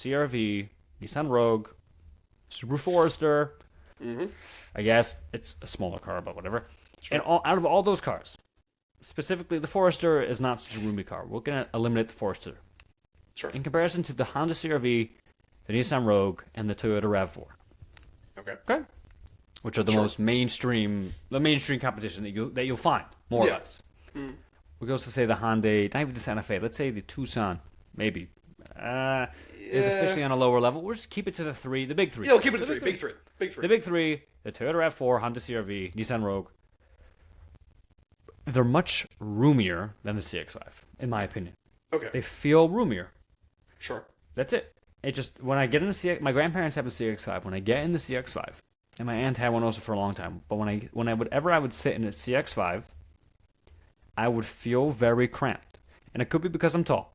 CR-V, Nissan Rogue, Subaru Forester. I guess it's a smaller car, but whatever. Sure. And out of all those cars, specifically the Forester is not such a roomy car. We're going to eliminate the Forester. Sure. In comparison to the Honda CR-V, the Nissan Rogue, and the Toyota RAV4. Okay. Which are the most mainstream competition that you'll find, more or less. We go to say the Hyundai, not even the Santa Fe. Let's say the Tucson, maybe. Is officially on a lower level. We'll just keep it to the big three. Yeah, we'll keep it to three. Big three. The big three, the Toyota RAV4, Honda CR-V, Nissan Rogue. They're much roomier than the CX-5, in my opinion. Okay. They feel roomier. Sure. That's it. It just, when I get in the CX, my grandparents have a CX-5. When I get in the CX-5, and my aunt had one also for a long time, but whenever I would sit in a CX-5, I would feel very cramped. And it could be because I'm tall.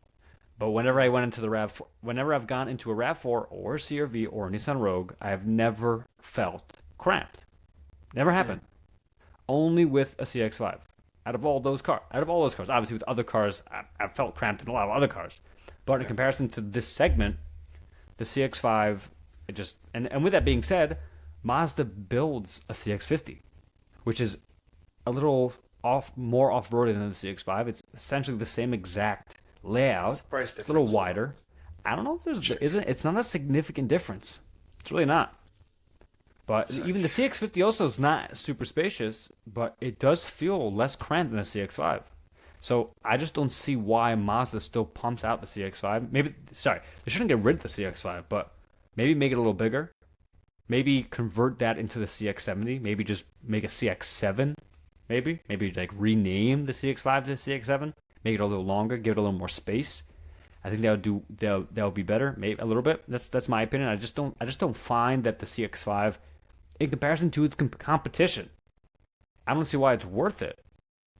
But whenever I went into the RAV4, whenever I've gone into a RAV4 or a CR-V or a Nissan Rogue, I have never felt cramped. Never happened. Only with a CX-5. Out of all those cars, obviously with other cars, I've felt cramped in a lot of other cars. But in comparison to this segment, the CX-5, it just, and with that being said, Mazda builds a CX-50, which is a little more off-roady than the CX-5. It's essentially the same exact layout. Price It's a little wider. I don't know if it's not a significant difference. It's really not. But even the CX-50 also is not super spacious, but it does feel less cramped than the CX-5. So I just don't see why Mazda still pumps out the CX-5. They shouldn't get rid of the CX-5, but maybe make it a little bigger. Maybe convert that into the CX-70. Maybe just make a CX-7. Maybe like rename the CX-5 to the CX-7. Make it a little longer. Give it a little more space. I think that would be better. Maybe a little bit. That's my opinion. I just don't find that the CX-5, in comparison to its competition, I don't see why it's worth it.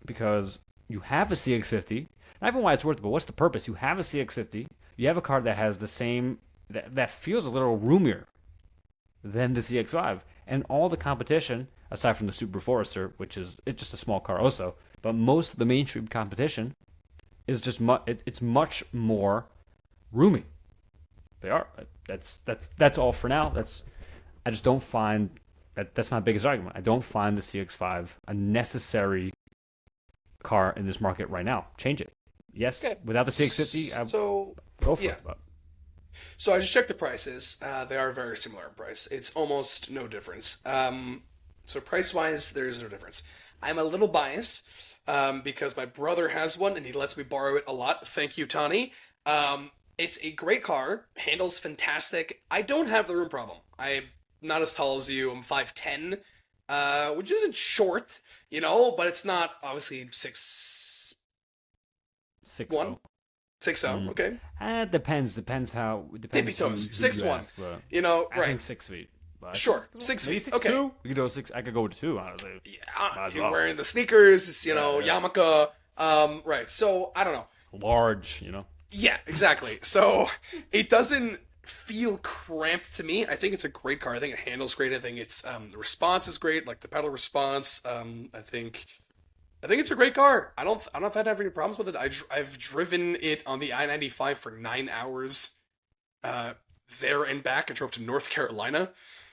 because you have a CX-50. Not even why it's worth it, but what's the purpose? You have a CX-50. You have a car that has the same that feels a little roomier than the CX-5, and all the competition, aside from the Subaru Forester, which is it's just a small car also, but most of the mainstream competition is just it's much more roomy. They are. That's all for now. I just don't find that's my biggest argument. I don't find the CX-5 a necessary car in this market right now. Change it. Yes, okay. Without the CX-50, so go for it. But. So I just checked the prices. They are very similar in price. It's almost no difference. So price-wise, there's no difference. I'm a little biased because my brother has one and he lets me borrow it a lot. Thank you, Tani. It's a great car. Handles fantastic. I don't have the room problem. I'm not as tall as you. I'm 5'10", which isn't short, but it's not obviously 6'1". 6'0", okay. It depends. Depends how. Depends. 6'1". I think 6 feet. Sure, 6 feet. 6'2". Okay. We could go 6. I could go to 2. Honestly. Yeah, you're wearing the sneakers. It's Yamaka. Right. So I don't know. Large. Yeah, exactly. So it doesn't feel cramped to me. I think it's a great car. I think it handles great. I think it's the response is great, like the pedal response. I think it's a great car. I don't know if I'd have any problems with it. I've driven it on the I-95 for 9 hours, there and back. I drove to North Carolina.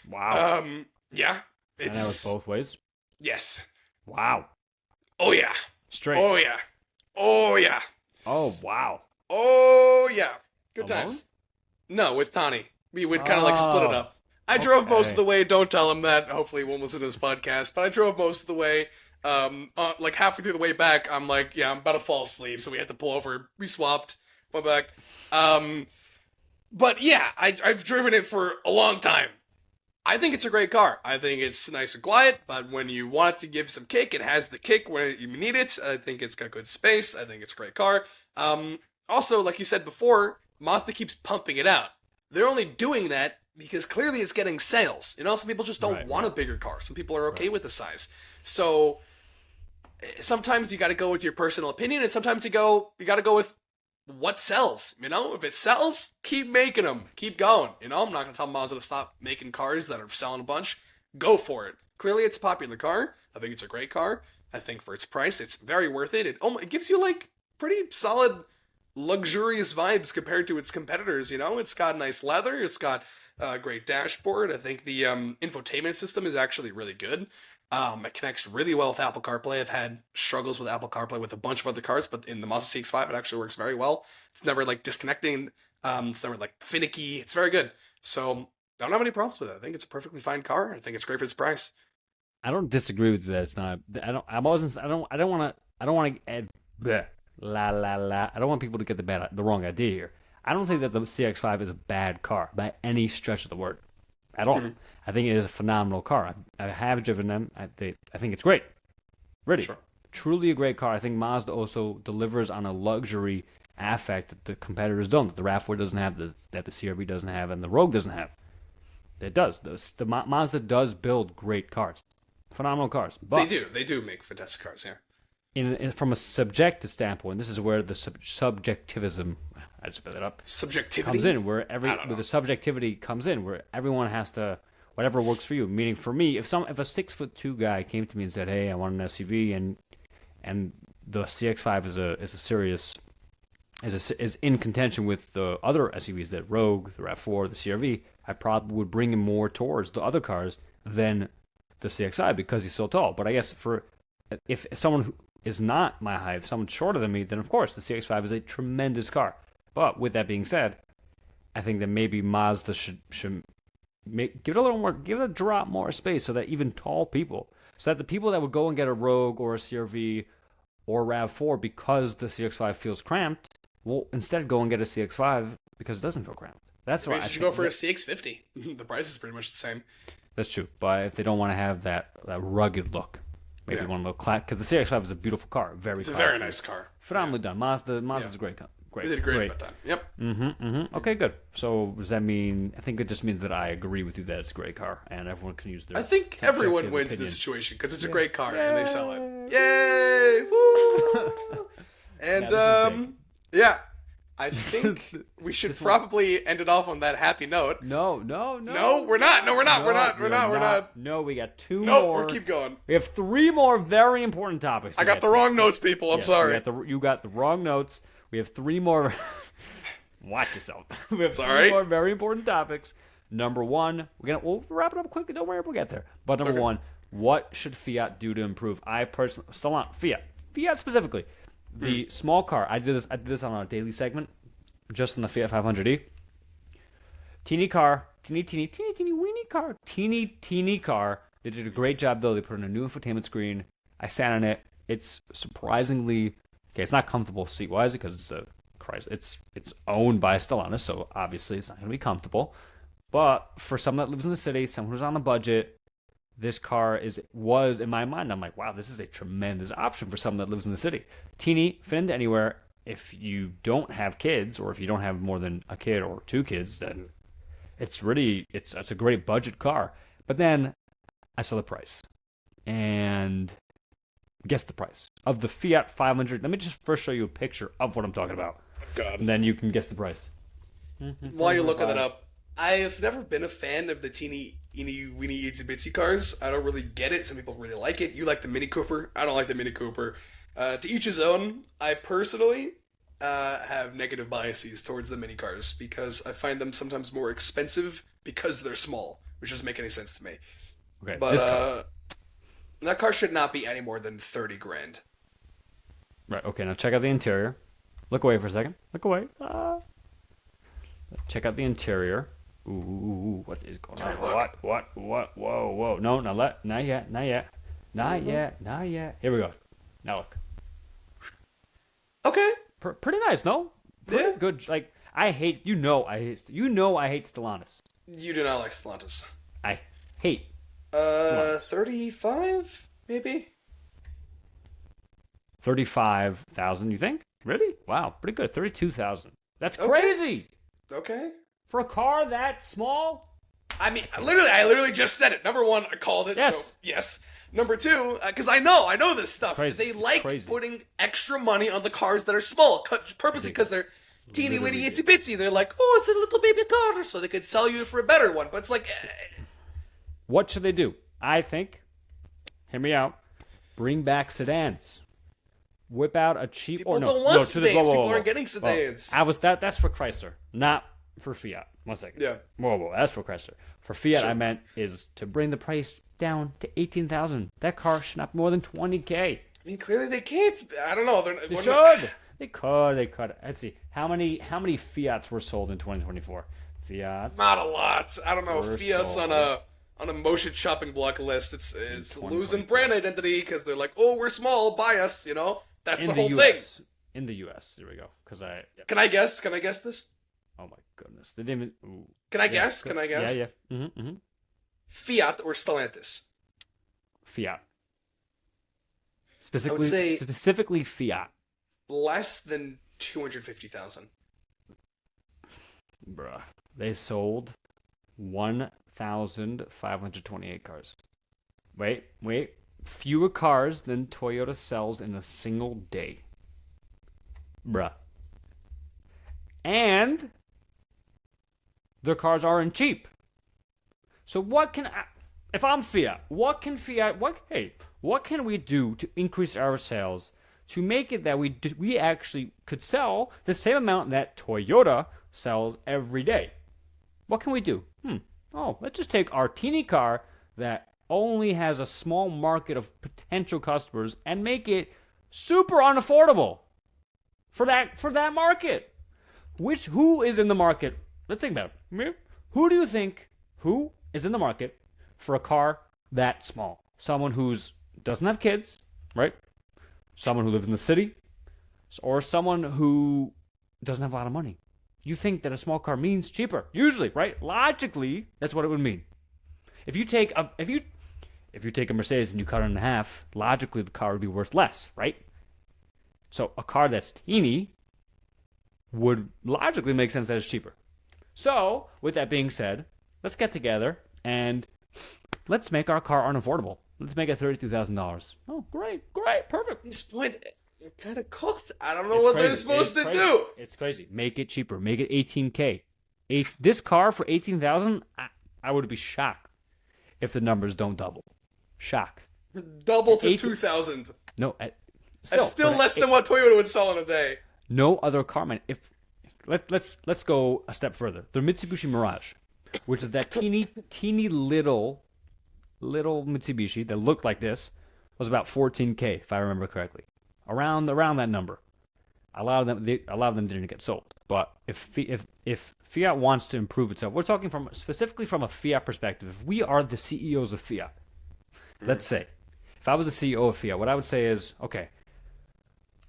Wow. Yeah. And that was both ways? Yes. Wow. Oh yeah. Straight. Oh yeah. Oh yeah. Oh wow. Oh yeah. Good Alone? times. No, with Tani. We would kind of like split it up. I drove most of the way. Don't tell him that. Hopefully he won't listen to this podcast. But I drove most of the way. Like halfway through the way back, I'm like, yeah, I'm about to fall asleep. So we had to pull over. We swapped. Went back. But yeah, I've driven it for a long time. I think it's a great car. I think it's nice and quiet, but when you want it to give some kick, it has the kick when you need it. I think it's got good space. I think it's a great car. Also, like you said before, Mazda keeps pumping it out. They're only doing that because clearly it's getting sales. Some people just don't want a bigger car. Some people are okay with the size. So sometimes you got to go with your personal opinion, and sometimes you got to go with what sells. If it sells, keep making them. Keep going. I'm not going to tell Mazda to stop making cars that are selling a bunch. Go for it. Clearly, it's a popular car. I think it's a great car. I think for its price, it's very worth it. It gives you like pretty solid, luxurious vibes compared to its competitors. It's got nice leather. It's got a great dashboard. I think the infotainment system is actually really good. It connects really well with Apple CarPlay. I've had struggles with Apple CarPlay with a bunch of other cars, but in the Mazda CX-5, it actually works very well. It's never like disconnecting. It's never like finicky. It's very good. So I don't have any problems with it. I think it's a perfectly fine car. I think it's great for its price. I don't disagree with that. It's not. I don't want to. I don't want people to get the wrong idea here. I don't think that the CX-5 is a bad car by any stretch of the word. At all. Mm-hmm. I think it is a phenomenal car. I have driven them. I think it's great. Really. Sure. Truly a great car. I think Mazda also delivers on a luxury affect that the competitors don't. That the RAV4 doesn't have, that the CR-V doesn't have, and the Rogue doesn't have. It does. The Mazda does build great cars. Phenomenal cars. But They do make fantastic cars, yeah. From a subjective standpoint, this is where the subjectivism... I just spit it up. Subjectivity comes in where the subjectivity comes in where everyone has to whatever works for you. Meaning for me, if a 6'2" guy came to me and said, "Hey, I want an SUV," and the CX-5 is in contention with the other SUVs, that Rogue, the RAV4, the CR-V, I probably would bring him more towards the other cars than the CX-5 because he's so tall. But I guess if someone who is not my height, if someone's shorter than me, then of course the CX-5 is a tremendous car. But with that being said, I think that maybe Mazda should give it a little more, give it a drop more space so that even tall people, so that the people that would go and get a Rogue or a CR-V or RAV4 because the CX-5 feels cramped, will instead go and get a CX-5 because it doesn't feel cramped. That's why you should go for a CX-50. The price is pretty much the same. That's true, but if they don't want to have that rugged look, maybe one little class, because the CX-5 is a beautiful car, it's a very nice car, phenomenally done. Mazda's a great car. They did great about that. Yep. Okay, good. So does that mean? I think it just means that I agree with you that it's a great car, and everyone can use their. I think everyone wins in this situation because it's a great car and they sell it. Yay! Woo! And yeah, I think we should probably end it off on that happy note. No, we're not. We're not. No, we got two No, more. we'll keep going. We have three more very important topics. I got the wrong notes, people. I'm sorry. You got the wrong notes. We have three more. Watch yourself. We have Sorry. three more very important topics. Number one, we'll wrap it up quickly. Don't worry, we'll get there. But number one, what should Fiat do to improve? I personally, still on Fiat specifically, the small car. I did this on a daily segment, just on the Fiat 500e. Teeny car, teeny weeny car, teeny car. They did a great job though. They put in a new infotainment screen. I sat in it. It's surprisingly okay. It's not comfortable seat wise because it's owned by Stellantis, so obviously it's not going to be comfortable. But for someone that lives in the city, someone who's on a budget, this car was in my mind. I'm like, wow, this is a tremendous option for someone that lives in the city. Teeny, fit into anywhere. If you don't have kids, or if you don't have more than a kid or two kids, then it's a great budget car. But then I saw the price, and guess the price of the Fiat 500. Let me just first show you a picture of what I'm talking about, God. And then you can guess the price. While you're looking it up, I've never been a fan of the teeny weeny itsy bitsy cars. I don't really get it. Some people really like it. You like the Mini Cooper. I don't like the Mini Cooper. To each his own. I personally have negative biases towards the mini cars because I find them sometimes more expensive because they're small, which doesn't make any sense to me. Okay, but that car should not be any more than 30 grand. Right. Okay. Now check out the interior. Look away for a second. Look away. Check out the interior. Ooh, what is going on? What? Whoa. No, not yet. Here we go. Now look. Okay. Pretty nice, no? Pretty good. Like, I hate Stellantis. You do not like Stellantis. I hate 35 maybe? 35,000, you think? Really? Wow, pretty good. 32,000. That's crazy. Okay. For a car that small? I mean, I literally just said it. Number one, I called it, so yes. Number two, because I know this stuff. Crazy. They like putting extra money on the cars that are small, purposely because they're teeny weeny itsy bitsy. They're like, oh, it's a little baby car, so they could sell you for a better one. But it's like, what should they do? I think, hear me out, bring back sedans. Whip out a cheap. People don't want sedans. People aren't getting sedans. That's for Chrysler, not for Fiat. 1 second. Yeah. Whoa. That's for Chrysler. For Fiat, I meant is to bring the price down to 18,000. That car should not be more than 20K. I mean, clearly they can't. I don't know. They should. They could. Let's see. How many Fiats were sold in 2024? Fiat. Not a lot. I don't know. Fiat's on a Moshe chopping block list. It's losing brand identity because they're like, oh, we're small. Buy us. You know. That's the whole thing. In the U.S. There we go. Can I guess? Can I guess this? Oh my goodness. They didn't even. Ooh. Can I guess? Can I guess? Yeah. Mm-hmm. Fiat or Stellantis? Fiat. I would say specifically Fiat. Less than 250,000. Bruh. They sold 1,528 cars. Wait. Fewer cars than Toyota sells in a single day. Bruh. And their cars aren't cheap. So if I'm Fiat, what can we do to increase our sales to make it that we actually could sell the same amount that Toyota sells every day? What can we do? Let's just take our teeny car that only has a small market of potential customers and make it super unaffordable for that market. Who is in the market? Let's think about it. Who do you think is in the market for a car that small? Someone who doesn't have kids, right? Someone who lives in the city, or someone who doesn't have a lot of money. You think that a small car means cheaper, usually, right? Logically, that's what it would mean. If you take a Mercedes and you cut it in half, logically the car would be worth less, right? So a car that's teeny would logically make sense that it's cheaper. So, with that being said, let's get together and let's make our car unaffordable. Let's make it $32,000. Oh, great, perfect. At this point, they're kind of cooked. I don't know what they're supposed to do. It's crazy. Make it cheaper. Make it $18K. This car for $18,000, I would be shocked if the numbers don't double. Shock. Double to 2,000. No, That's still less than what Toyota would sell in a day. No other car, man. Let's go a step further. The Mitsubishi Mirage, which is that teeny little Mitsubishi that looked like this, was about $14K if I remember correctly, around that number. A lot of them didn't get sold. But if Fiat wants to improve itself, we're talking specifically from a Fiat perspective. If we are the CEOs of Fiat, let's say, if I was the CEO of Fiat, what I would say is, okay,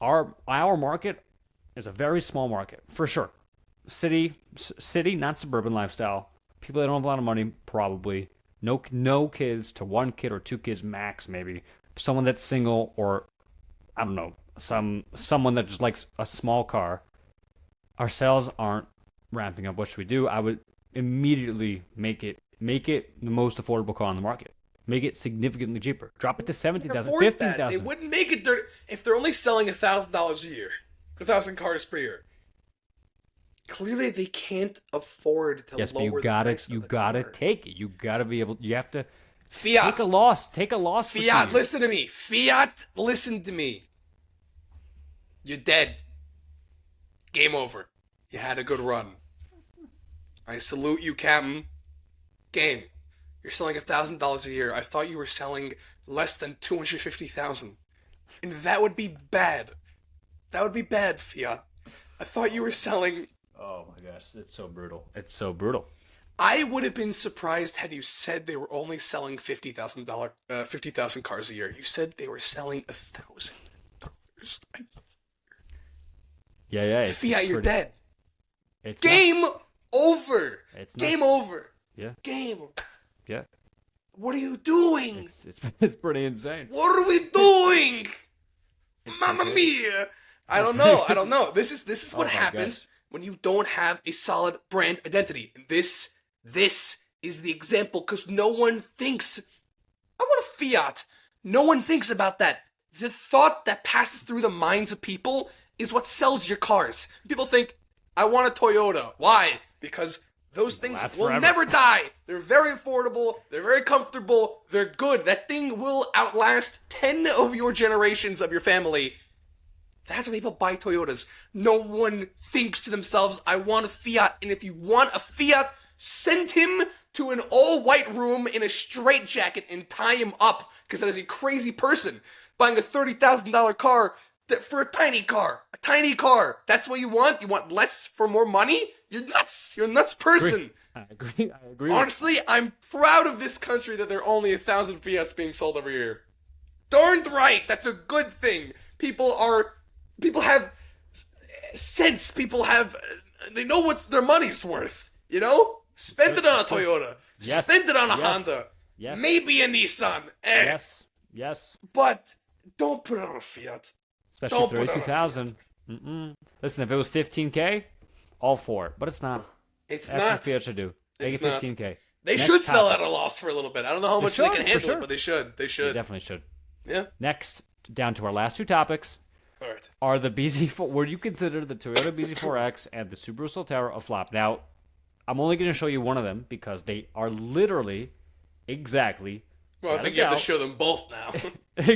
our market is a very small market for sure. City, not suburban lifestyle. People that don't have a lot of money, probably. No kids to 1 kid or 2 kids max, maybe. Someone that's single, or I don't know, someone that just likes a small car. Our sales aren't ramping up. What should we do? I would immediately make it the most affordable car on the market. Make it significantly cheaper. Drop it to $17,000, $15,000. They wouldn't make it if they're only selling $1,000 a year, 1,000 cars per year. Clearly, they can't afford to lower the price of the car. You gotta take it. You gotta be able. You have to. Fiat, take a loss. Take a loss. Fiat, listen to me. Fiat, listen to me. You're dead. Game over. You had a good run. I salute you, Captain. Game. You're selling $1,000 a year. I thought you were selling less than $250,000, and that would be bad. That would be bad, Fiat. I thought you were selling. Oh my gosh, it's so brutal. It's so brutal. I would have been surprised had you said they were only selling $50,000 cars a year. You said they were selling $1,000. Yeah. Fiat, you're dead. It's Game over. Game over. Yeah. Game. Yeah. What are you doing? It's pretty insane. What are we doing? Mamma mia! I don't know. This is what happens when you don't have a solid brand identity. This is the example, because no one thinks, I want a Fiat. No one thinks about that. The thought that passes through the minds of people is what sells your cars. People think, I want a Toyota. Why? Because those things will never die. They're very affordable. They're very comfortable. They're good. That thing will outlast 10 of your generations of your family. That's why people buy Toyotas. No one thinks to themselves, I want a Fiat. And if you want a Fiat, send him to an all-white room in a straitjacket and tie him up, because that is a crazy person buying a $30,000 car for a tiny car. A tiny car. That's what you want? You want less for more money? You're nuts. You're a nuts person. I agree. Honestly, I'm proud of this country that there are only 1,000 Fiats being sold every year. Darned right. That's a good thing. People have sense. They know what their money's worth. You know? Spend it on a Toyota. Yes. Spend it on a Honda. Yes. Maybe a Nissan. Yes. But don't put it on a Fiat. Especially 32,000. Listen, if it was 15K, all for it. But it's not. That's not. That's what Fiat should do. Make it 15K. They should sell at a loss for a little bit. I don't know how much they can handle it, but they should. They definitely should. Yeah. Next, down to our last two topics. All right. Are the BZ4? Would you consider the Toyota BZ4X and the Subaru Solterra a flop? Now, I'm only going to show you one of them because they are literally exactly. Well, I think you have to show them both now.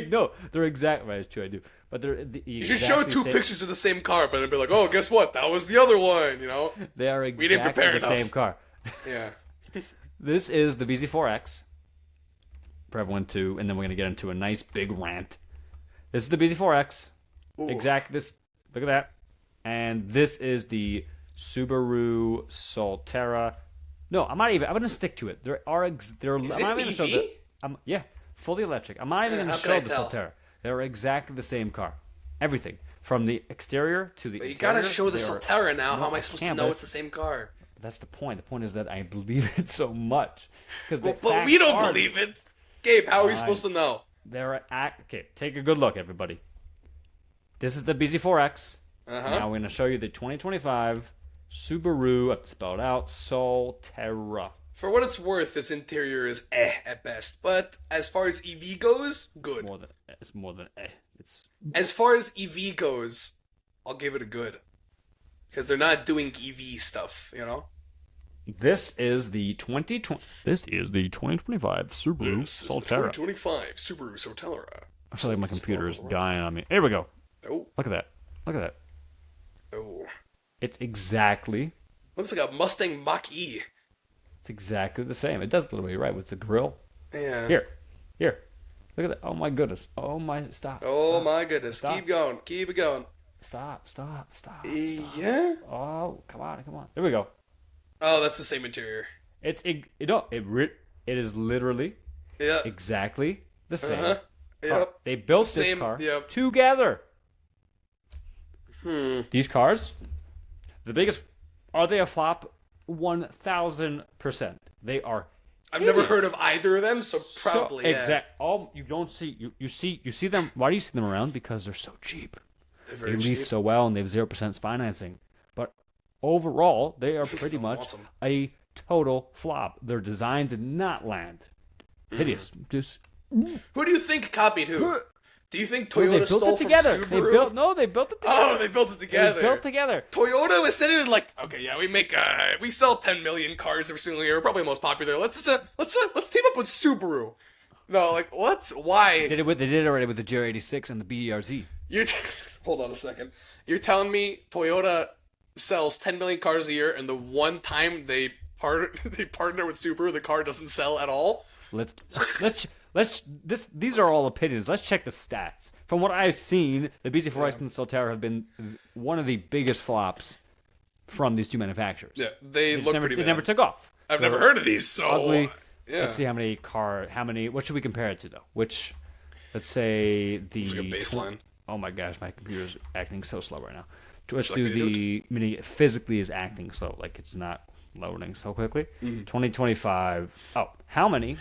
No, they're exactly. Right, it's true, I do. But they're you should show two pictures of the same car, but then be like, "Oh, guess what? That was the other one." You know, they are exactly we didn't prepare the enough. same car. Yeah. This is the BZ4X for everyone too, and then we're gonna get into a nice big rant. This is the BZ4X. Ooh. This. Look at that. And this is the Subaru Solterra. No, I'm gonna stick to it. Is I'm not even EV? Yeah, fully electric. I'm not even going to show the Solterra. They're exactly the same car. Everything. From the exterior to the interior. You got to show the Solterra now. How am I supposed to know it's the same car? That's the point. The point is that I believe it so much. But we don't believe it. Gabe, how are we supposed to know? Okay, take a good look, everybody. This is the BZ4X. Now we're going to show you the 2025 Subaru, spelled out, Solterra. For what it's worth, this interior is at best. But as far as EV goes, good. It's more than It's As far as EV goes, I'll give it a good. Because they're not doing EV stuff, you know? This is the 2025 Subaru This is the Solterra. 2025 Subaru Solterra. I feel like my computer is dying on me. Here we go. Oh, Look at that. Look at that. oh. It's exactly Looks like a Mustang Mach-E. It's exactly the same. It does literally right with the grill. Yeah. Here. Look at that. Oh my goodness. Oh my stop. Oh stop, my goodness. Stop. Keep going. Keep it going. Stop. Yeah? Oh, come on. There we go. Oh, that's the same interior. It is literally Yeah. exactly the same. Uh-huh. Yep. They built Same, this car yep. together. These cars, the biggest, are they a flop? 1,000%. They are. I've never heard of either of them, so probably, yeah. You don't see you see them. Why do you see them around? Because they're so cheap. They're They very lease cheap. so well, and they have 0% financing. But overall, they are pretty so much awesome. a total flop. Their design did not land. Hideous. Just Who do you think copied who? Do you think they Toyota built stole it from together. Subaru? They built it together. Oh, they built it together. They built together. Toyota was sitting in like, okay, yeah, we sell 10 million cars every single year. We're probably the most popular. Let's team up with Subaru. No, like what? Why? They did it already with the GR86 and the BRZ. Hold on a second. You're telling me Toyota sells 10 million cars a year, and the one time they partner with Subaru, the car doesn't sell at all? These are all opinions. Let's check the stats. From what I've seen, the BZ4X and the Solterra have been one of the biggest flops from these two manufacturers. Yeah, they look pretty bad. They never took off. I've never heard of these, so Ugly. yeah. Let's see what should we compare it to though? Let's say the It's like a baseline. Oh my gosh, my computer's acting so slow right now. Let's Like do a it physically is acting slow, like it's not loading so quickly. 2025. Oh, how many?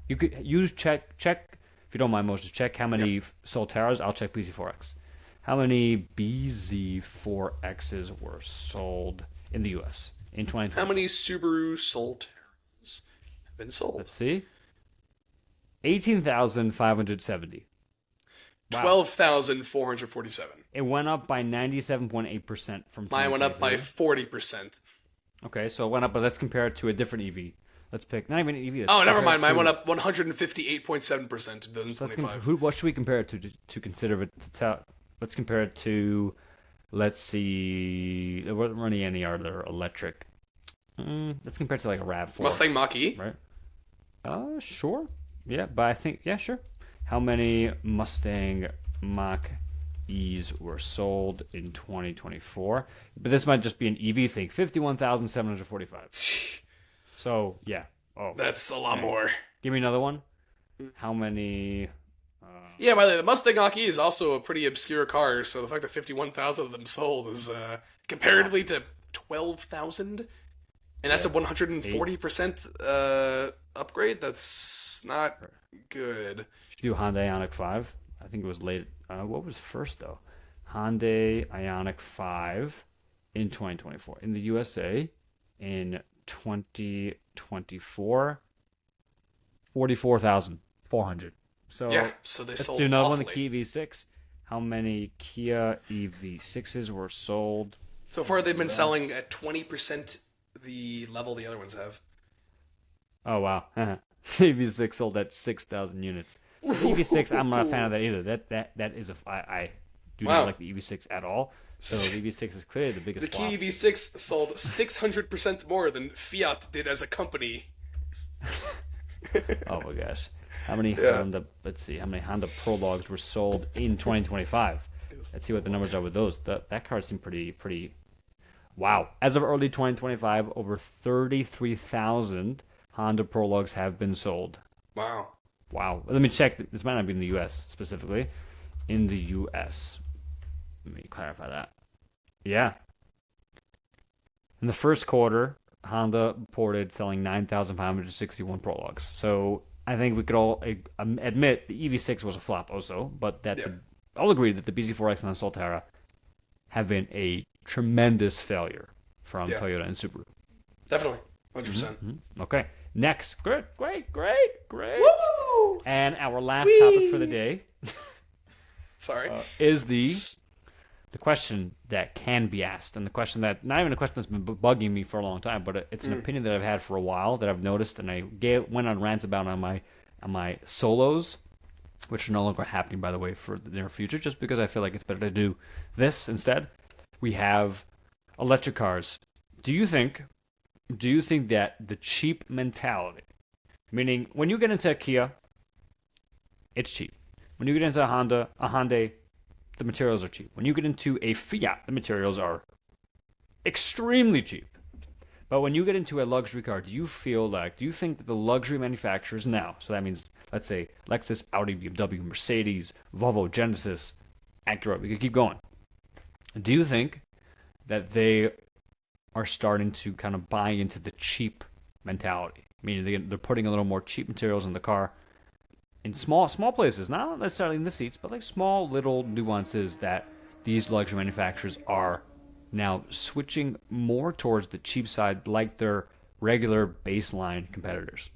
You could check if you don't mind, Moshe. Check how many Solterras. I'll check BZ4X. How many BZ4Xs were sold in the U.S. in 2020? How many Subaru Solterras have been sold? Let's see. 18,570. Wow. 12,447. It went up by 97.8% from. Mine went up by 40%. Okay, so it went up, but let's compare it to a different EV. Let's pick not even an EV. Oh, never mind. Mine went up 158.7% in 2025. What should we compare it to consider it? Let's compare it to. Let's see. There wasn't really any other electric. Let's compare it to like a RAV4. Mustang Mach-E? Right. Sure. Yeah, but I think sure. How many Mustang Mach-E's were sold in 2024? But this might just be an EV thing. 51,745. So, yeah. Oh, that's a lot more. Give me another one. How many? Yeah, by the way, the Mustang Mach-E is also a pretty obscure car, so the fact that 51,000 of them sold is comparatively to 12,000, and that's a 140% upgrade. That's not good. Should do Honda Ioniq 5. I think it was late. What was first though? Hyundai Ioniq 5 in 2024 in the USA in 2024, 44,400. So yeah, so they let's sold do another one, awfully. the Kia EV6. How many Kia EV6s were sold? So far, they've been selling at 20% the level the other ones have. Oh wow, EV6 sold at 6,000 units. So the EV6, I'm not a fan of that either. That is I do not like the EV6 at all. So the EV6 is clearly the biggest. The flop. Kia EV6 sold 600% more than Fiat did as a company. Oh my gosh. How many Honda? Let's see. How many Honda Prologues were sold in 2025? Let's see what the numbers are with those. That car seemed pretty. Wow. As of early 2025, over 33,000 Honda Prologues have been sold. Wow. Let me check. This might not be in the U.S. specifically. In the U.S. Let me clarify that. Yeah. In the first quarter, Honda reported selling 9,561 Prologues. So I think we could all admit the EV6 was a flop also, but I'll agree that the BZ4X and the Solterra have been a tremendous failure from Toyota and Subaru. Definitely. 100%. Okay. Next. Great. Woo! And our last topic for the day Sorry. is the question that can be asked, and the question that not even a question that's been bugging me for a long time, but it's an opinion that I've had for a while that I've noticed, and I went on rants about on my solos, which are no longer happening, by the way, for the near future, just because I feel like it's better to do this instead. We have electric cars. Do you think that the cheap mentality, meaning when you get into a Kia, it's cheap. When you get into a Hyundai, the materials are cheap. When you get into a Fiat, the materials are extremely cheap. But when you get into a luxury car, do you think that the luxury manufacturers now, so that means, let's say, Lexus, Audi, BMW, Mercedes, Volvo, Genesis, Acura, we could keep going. Do you think that they are starting to kind of buy into the cheap mentality? Meaning they're putting a little more cheap materials in the car in small places, not necessarily in the seats, but like small little nuances that these luxury manufacturers are now switching more towards the cheap side, like their regular baseline competitors.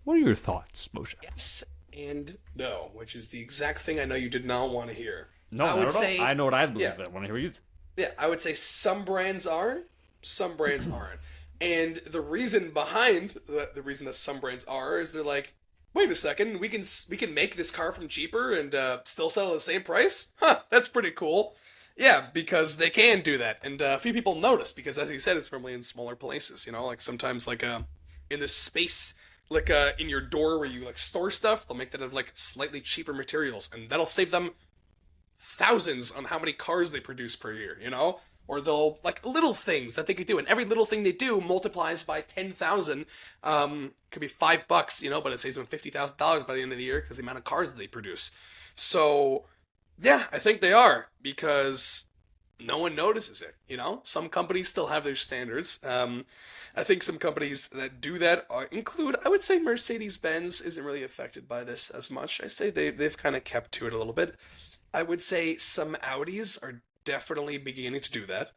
What are your thoughts, Moshe? Yes and no, which is the exact thing I know you did not want to hear. No, I would say I know what I believe. I want to hear you. Yeah, I would say some brands are, some brands aren't. And the reason behind the reason that some brands are is they're like, wait a second, we can make this car from cheaper and still sell at the same price? Huh, that's pretty cool. Yeah, because they can do that, and a few people notice because, as you said, it's normally in smaller places. You know, like sometimes like in the space, like in your door where you like store stuff, they'll make that of like slightly cheaper materials, and that'll save them thousands on how many cars they produce per year. You know. Or they'll, like, little things that they could do. And every little thing they do multiplies by 10,000. Could be $5, you know, but it saves them $50,000 by the end of the year because the amount of cars that they produce. So, yeah, I think they are. Because no one notices it, you know? Some companies still have their standards. I think some companies that do that include, I would say Mercedes-Benz isn't really affected by this as much. I say they've kind of kept to it a little bit. I would say some Audis are definitely beginning to do that.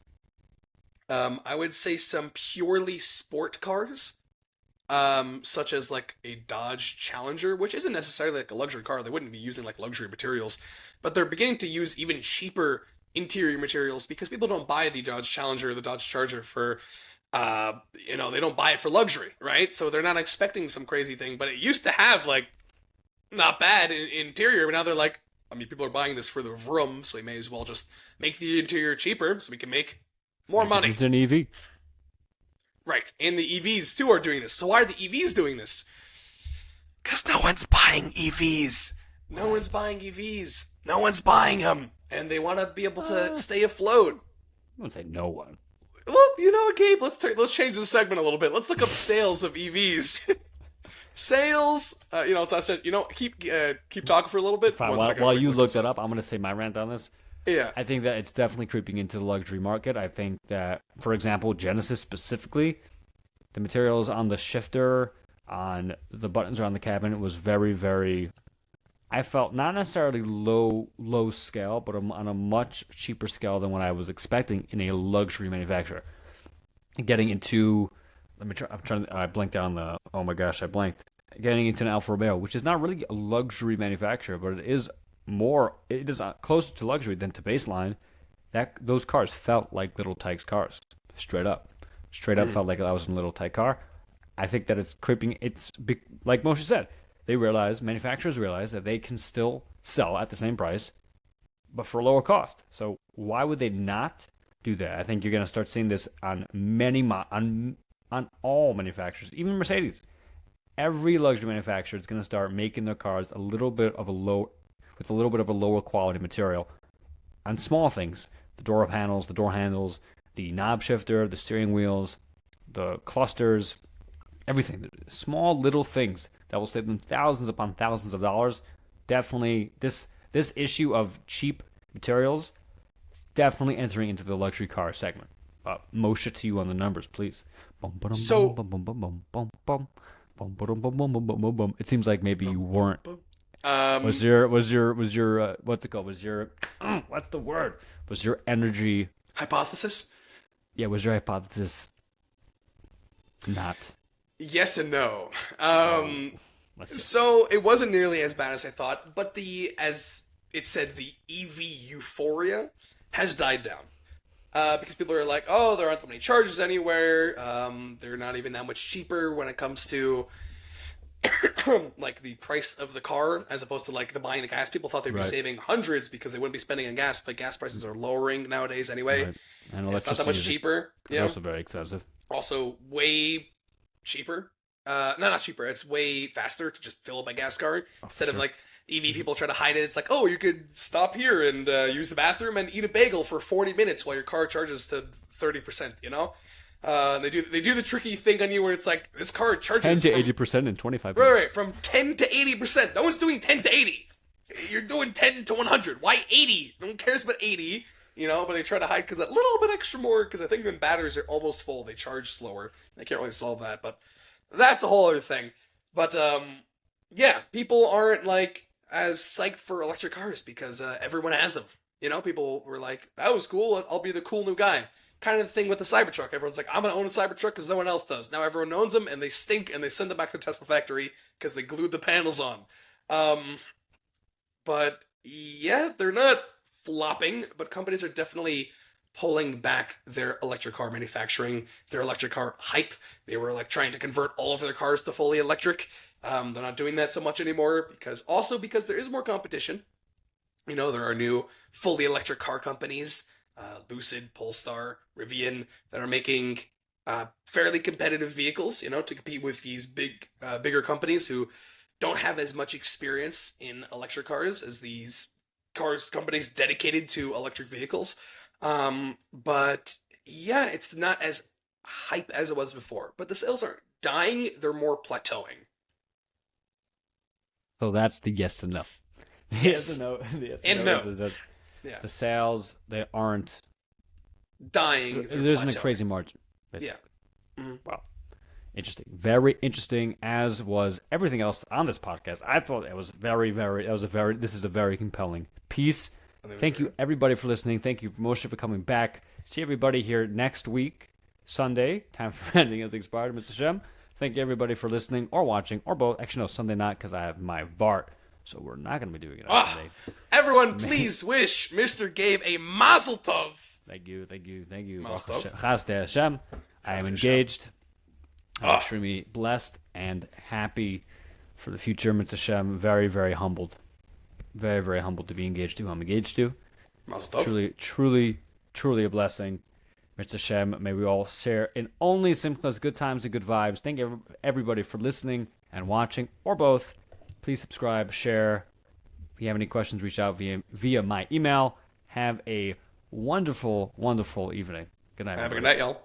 I would say some purely sport cars, such as like a Dodge Challenger, which isn't necessarily like a luxury car. They wouldn't be using like luxury materials, but they're beginning to use even cheaper interior materials because people don't buy the Dodge Challenger or the Dodge Charger for, they don't buy it for luxury, right? So they're not expecting some crazy thing, but it used to have like not bad interior, but now they're like, people are buying this for the vroom, so we may as well just make the interior cheaper so we can make more money. It's an EV. Right, and the EVs too are doing this. So why are the EVs doing this? Because no one's buying EVs. No one's buying EVs. No one's buying them. And they want to be able to stay afloat. I wouldn't say no one. Well, you know what, Gabe? Let's change the segment a little bit. Let's look up sales of EVs. Sales, keep talking for a little bit. Fine, while you look that up, I'm going to say my rant on this. Yeah. I think that it's definitely creeping into the luxury market. I think that, for example, Genesis specifically, the materials on the shifter, on the buttons around the cabin, was very, very, I felt not necessarily low scale, but on a much cheaper scale than what I was expecting in a luxury manufacturer. Getting into, I blanked on the, oh my gosh, I blanked. Getting into an Alfa Romeo, which is not really a luxury manufacturer, but it is closer to luxury than to baseline. Those cars felt like little Tykes cars, straight up felt like I was in a little Tyke car. I think that it's creeping. It's like Moshe said, manufacturers realize that they can still sell at the same price, but for a lower cost. So why would they not do that? I think you're going to start seeing this on on all manufacturers, even Mercedes. Every luxury manufacturer is going to start making their cars with a little bit of a lower quality material on small things: the door panels, the door handles, the knob shifter, the steering wheels, the clusters, everything. Small little things that will save them thousands upon thousands of dollars. Definitely, this issue of cheap materials is definitely entering into the luxury car segment. Moshe, to you on the numbers, please. So, it seems like maybe you weren't. Was your what's it called? Was your what's the word? Was your energy hypothesis? Yeah, was your hypothesis not Yes and no. Let's see. So it wasn't nearly as bad as I thought, but as it said, the EV euphoria has died down. Because people are like, oh, there aren't that many charges anywhere. They're not even that much cheaper when it comes to like the price of the car, as opposed to like the buying the gas. People thought they'd be Right. saving hundreds because they wouldn't be spending on gas, but gas prices are lowering nowadays anyway. Right. And It's not that electricity much is cheaper. You know, also very expensive. also way cheaper. No, not cheaper. It's way faster to just fill up my gas car instead of sure. like EV people try to hide it. It's like, oh, you could stop here and use the bathroom and eat a bagel for 40 minutes while your car charges to 30%. You know, they do the tricky thing on you where it's like this car 10 charges to from, 80% in 25 right, minutes. right, from 10 to 80%. No one's doing 10 to 80. You're doing 10 to 100. Why 80? No one cares about 80. You know, but they try to hide because that little bit extra more. Because I think when batteries are almost full, they charge slower. They can't really solve that, but that's a whole other thing. But yeah, people aren't like as psyched for electric cars because everyone has them. You know, people were like, "That was cool. I'll be the cool new guy." Kind of the thing with the Cybertruck. Everyone's like, "I'm gonna own a Cybertruck because no one else does." Now everyone owns them, and they stink, and they send them back to the Tesla factory because they glued the panels on. Um, but yeah, they're not flopping, but companies are definitely pulling back their electric car manufacturing, their electric car hype. They were like trying to convert all of their cars to fully electric. They're not doing that so much anymore because there is more competition. You know, there are new fully electric car companies, Lucid, Polestar, Rivian, that are making fairly competitive vehicles. You know, to compete with these bigger companies who don't have as much experience in electric cars as these cars companies dedicated to electric vehicles. But yeah, it's not as hype as it was before. But the sales aren't dying; they're more plateauing. So that's the yes and no. The Yes. yes and no. The yes And no. no. Is that Yeah, the sales, they aren't. dying. There They're isn't a plateauing. crazy margin, basically. Yeah. Mhm. Wow. Interesting. Very interesting, as was everything else on this podcast. I thought it was this is a very compelling piece. I think it was Thank you, very- everybody, for listening. Thank you, Moshe, for coming back. See everybody here next week, Sunday. Time for ending as expired, Mr. Shem. Thank you, everybody, for listening or watching or both. Actually, no, Sunday not, because I have my VART, so we're not going to be doing it on Ah, Sunday. everyone, please wish Mr. Gabe a Mazel Tov. Thank you. Mazel tov. Chas de Hashem. I am Hashem. engaged. I'm Ah. extremely blessed and happy for the future, Mitzvah Hashem. Very, very humbled. Very, very humbled to be engaged to who I'm engaged to. Mazel Tov. Truly a blessing. Mitzvah Hashem. May we all share in only simplest good times and good vibes. Thank you, everybody, for listening and watching, or both. Please subscribe, share. If you have any questions, reach out via my email. Have a wonderful, wonderful evening. Good night. Have a everybody. good night, y'all.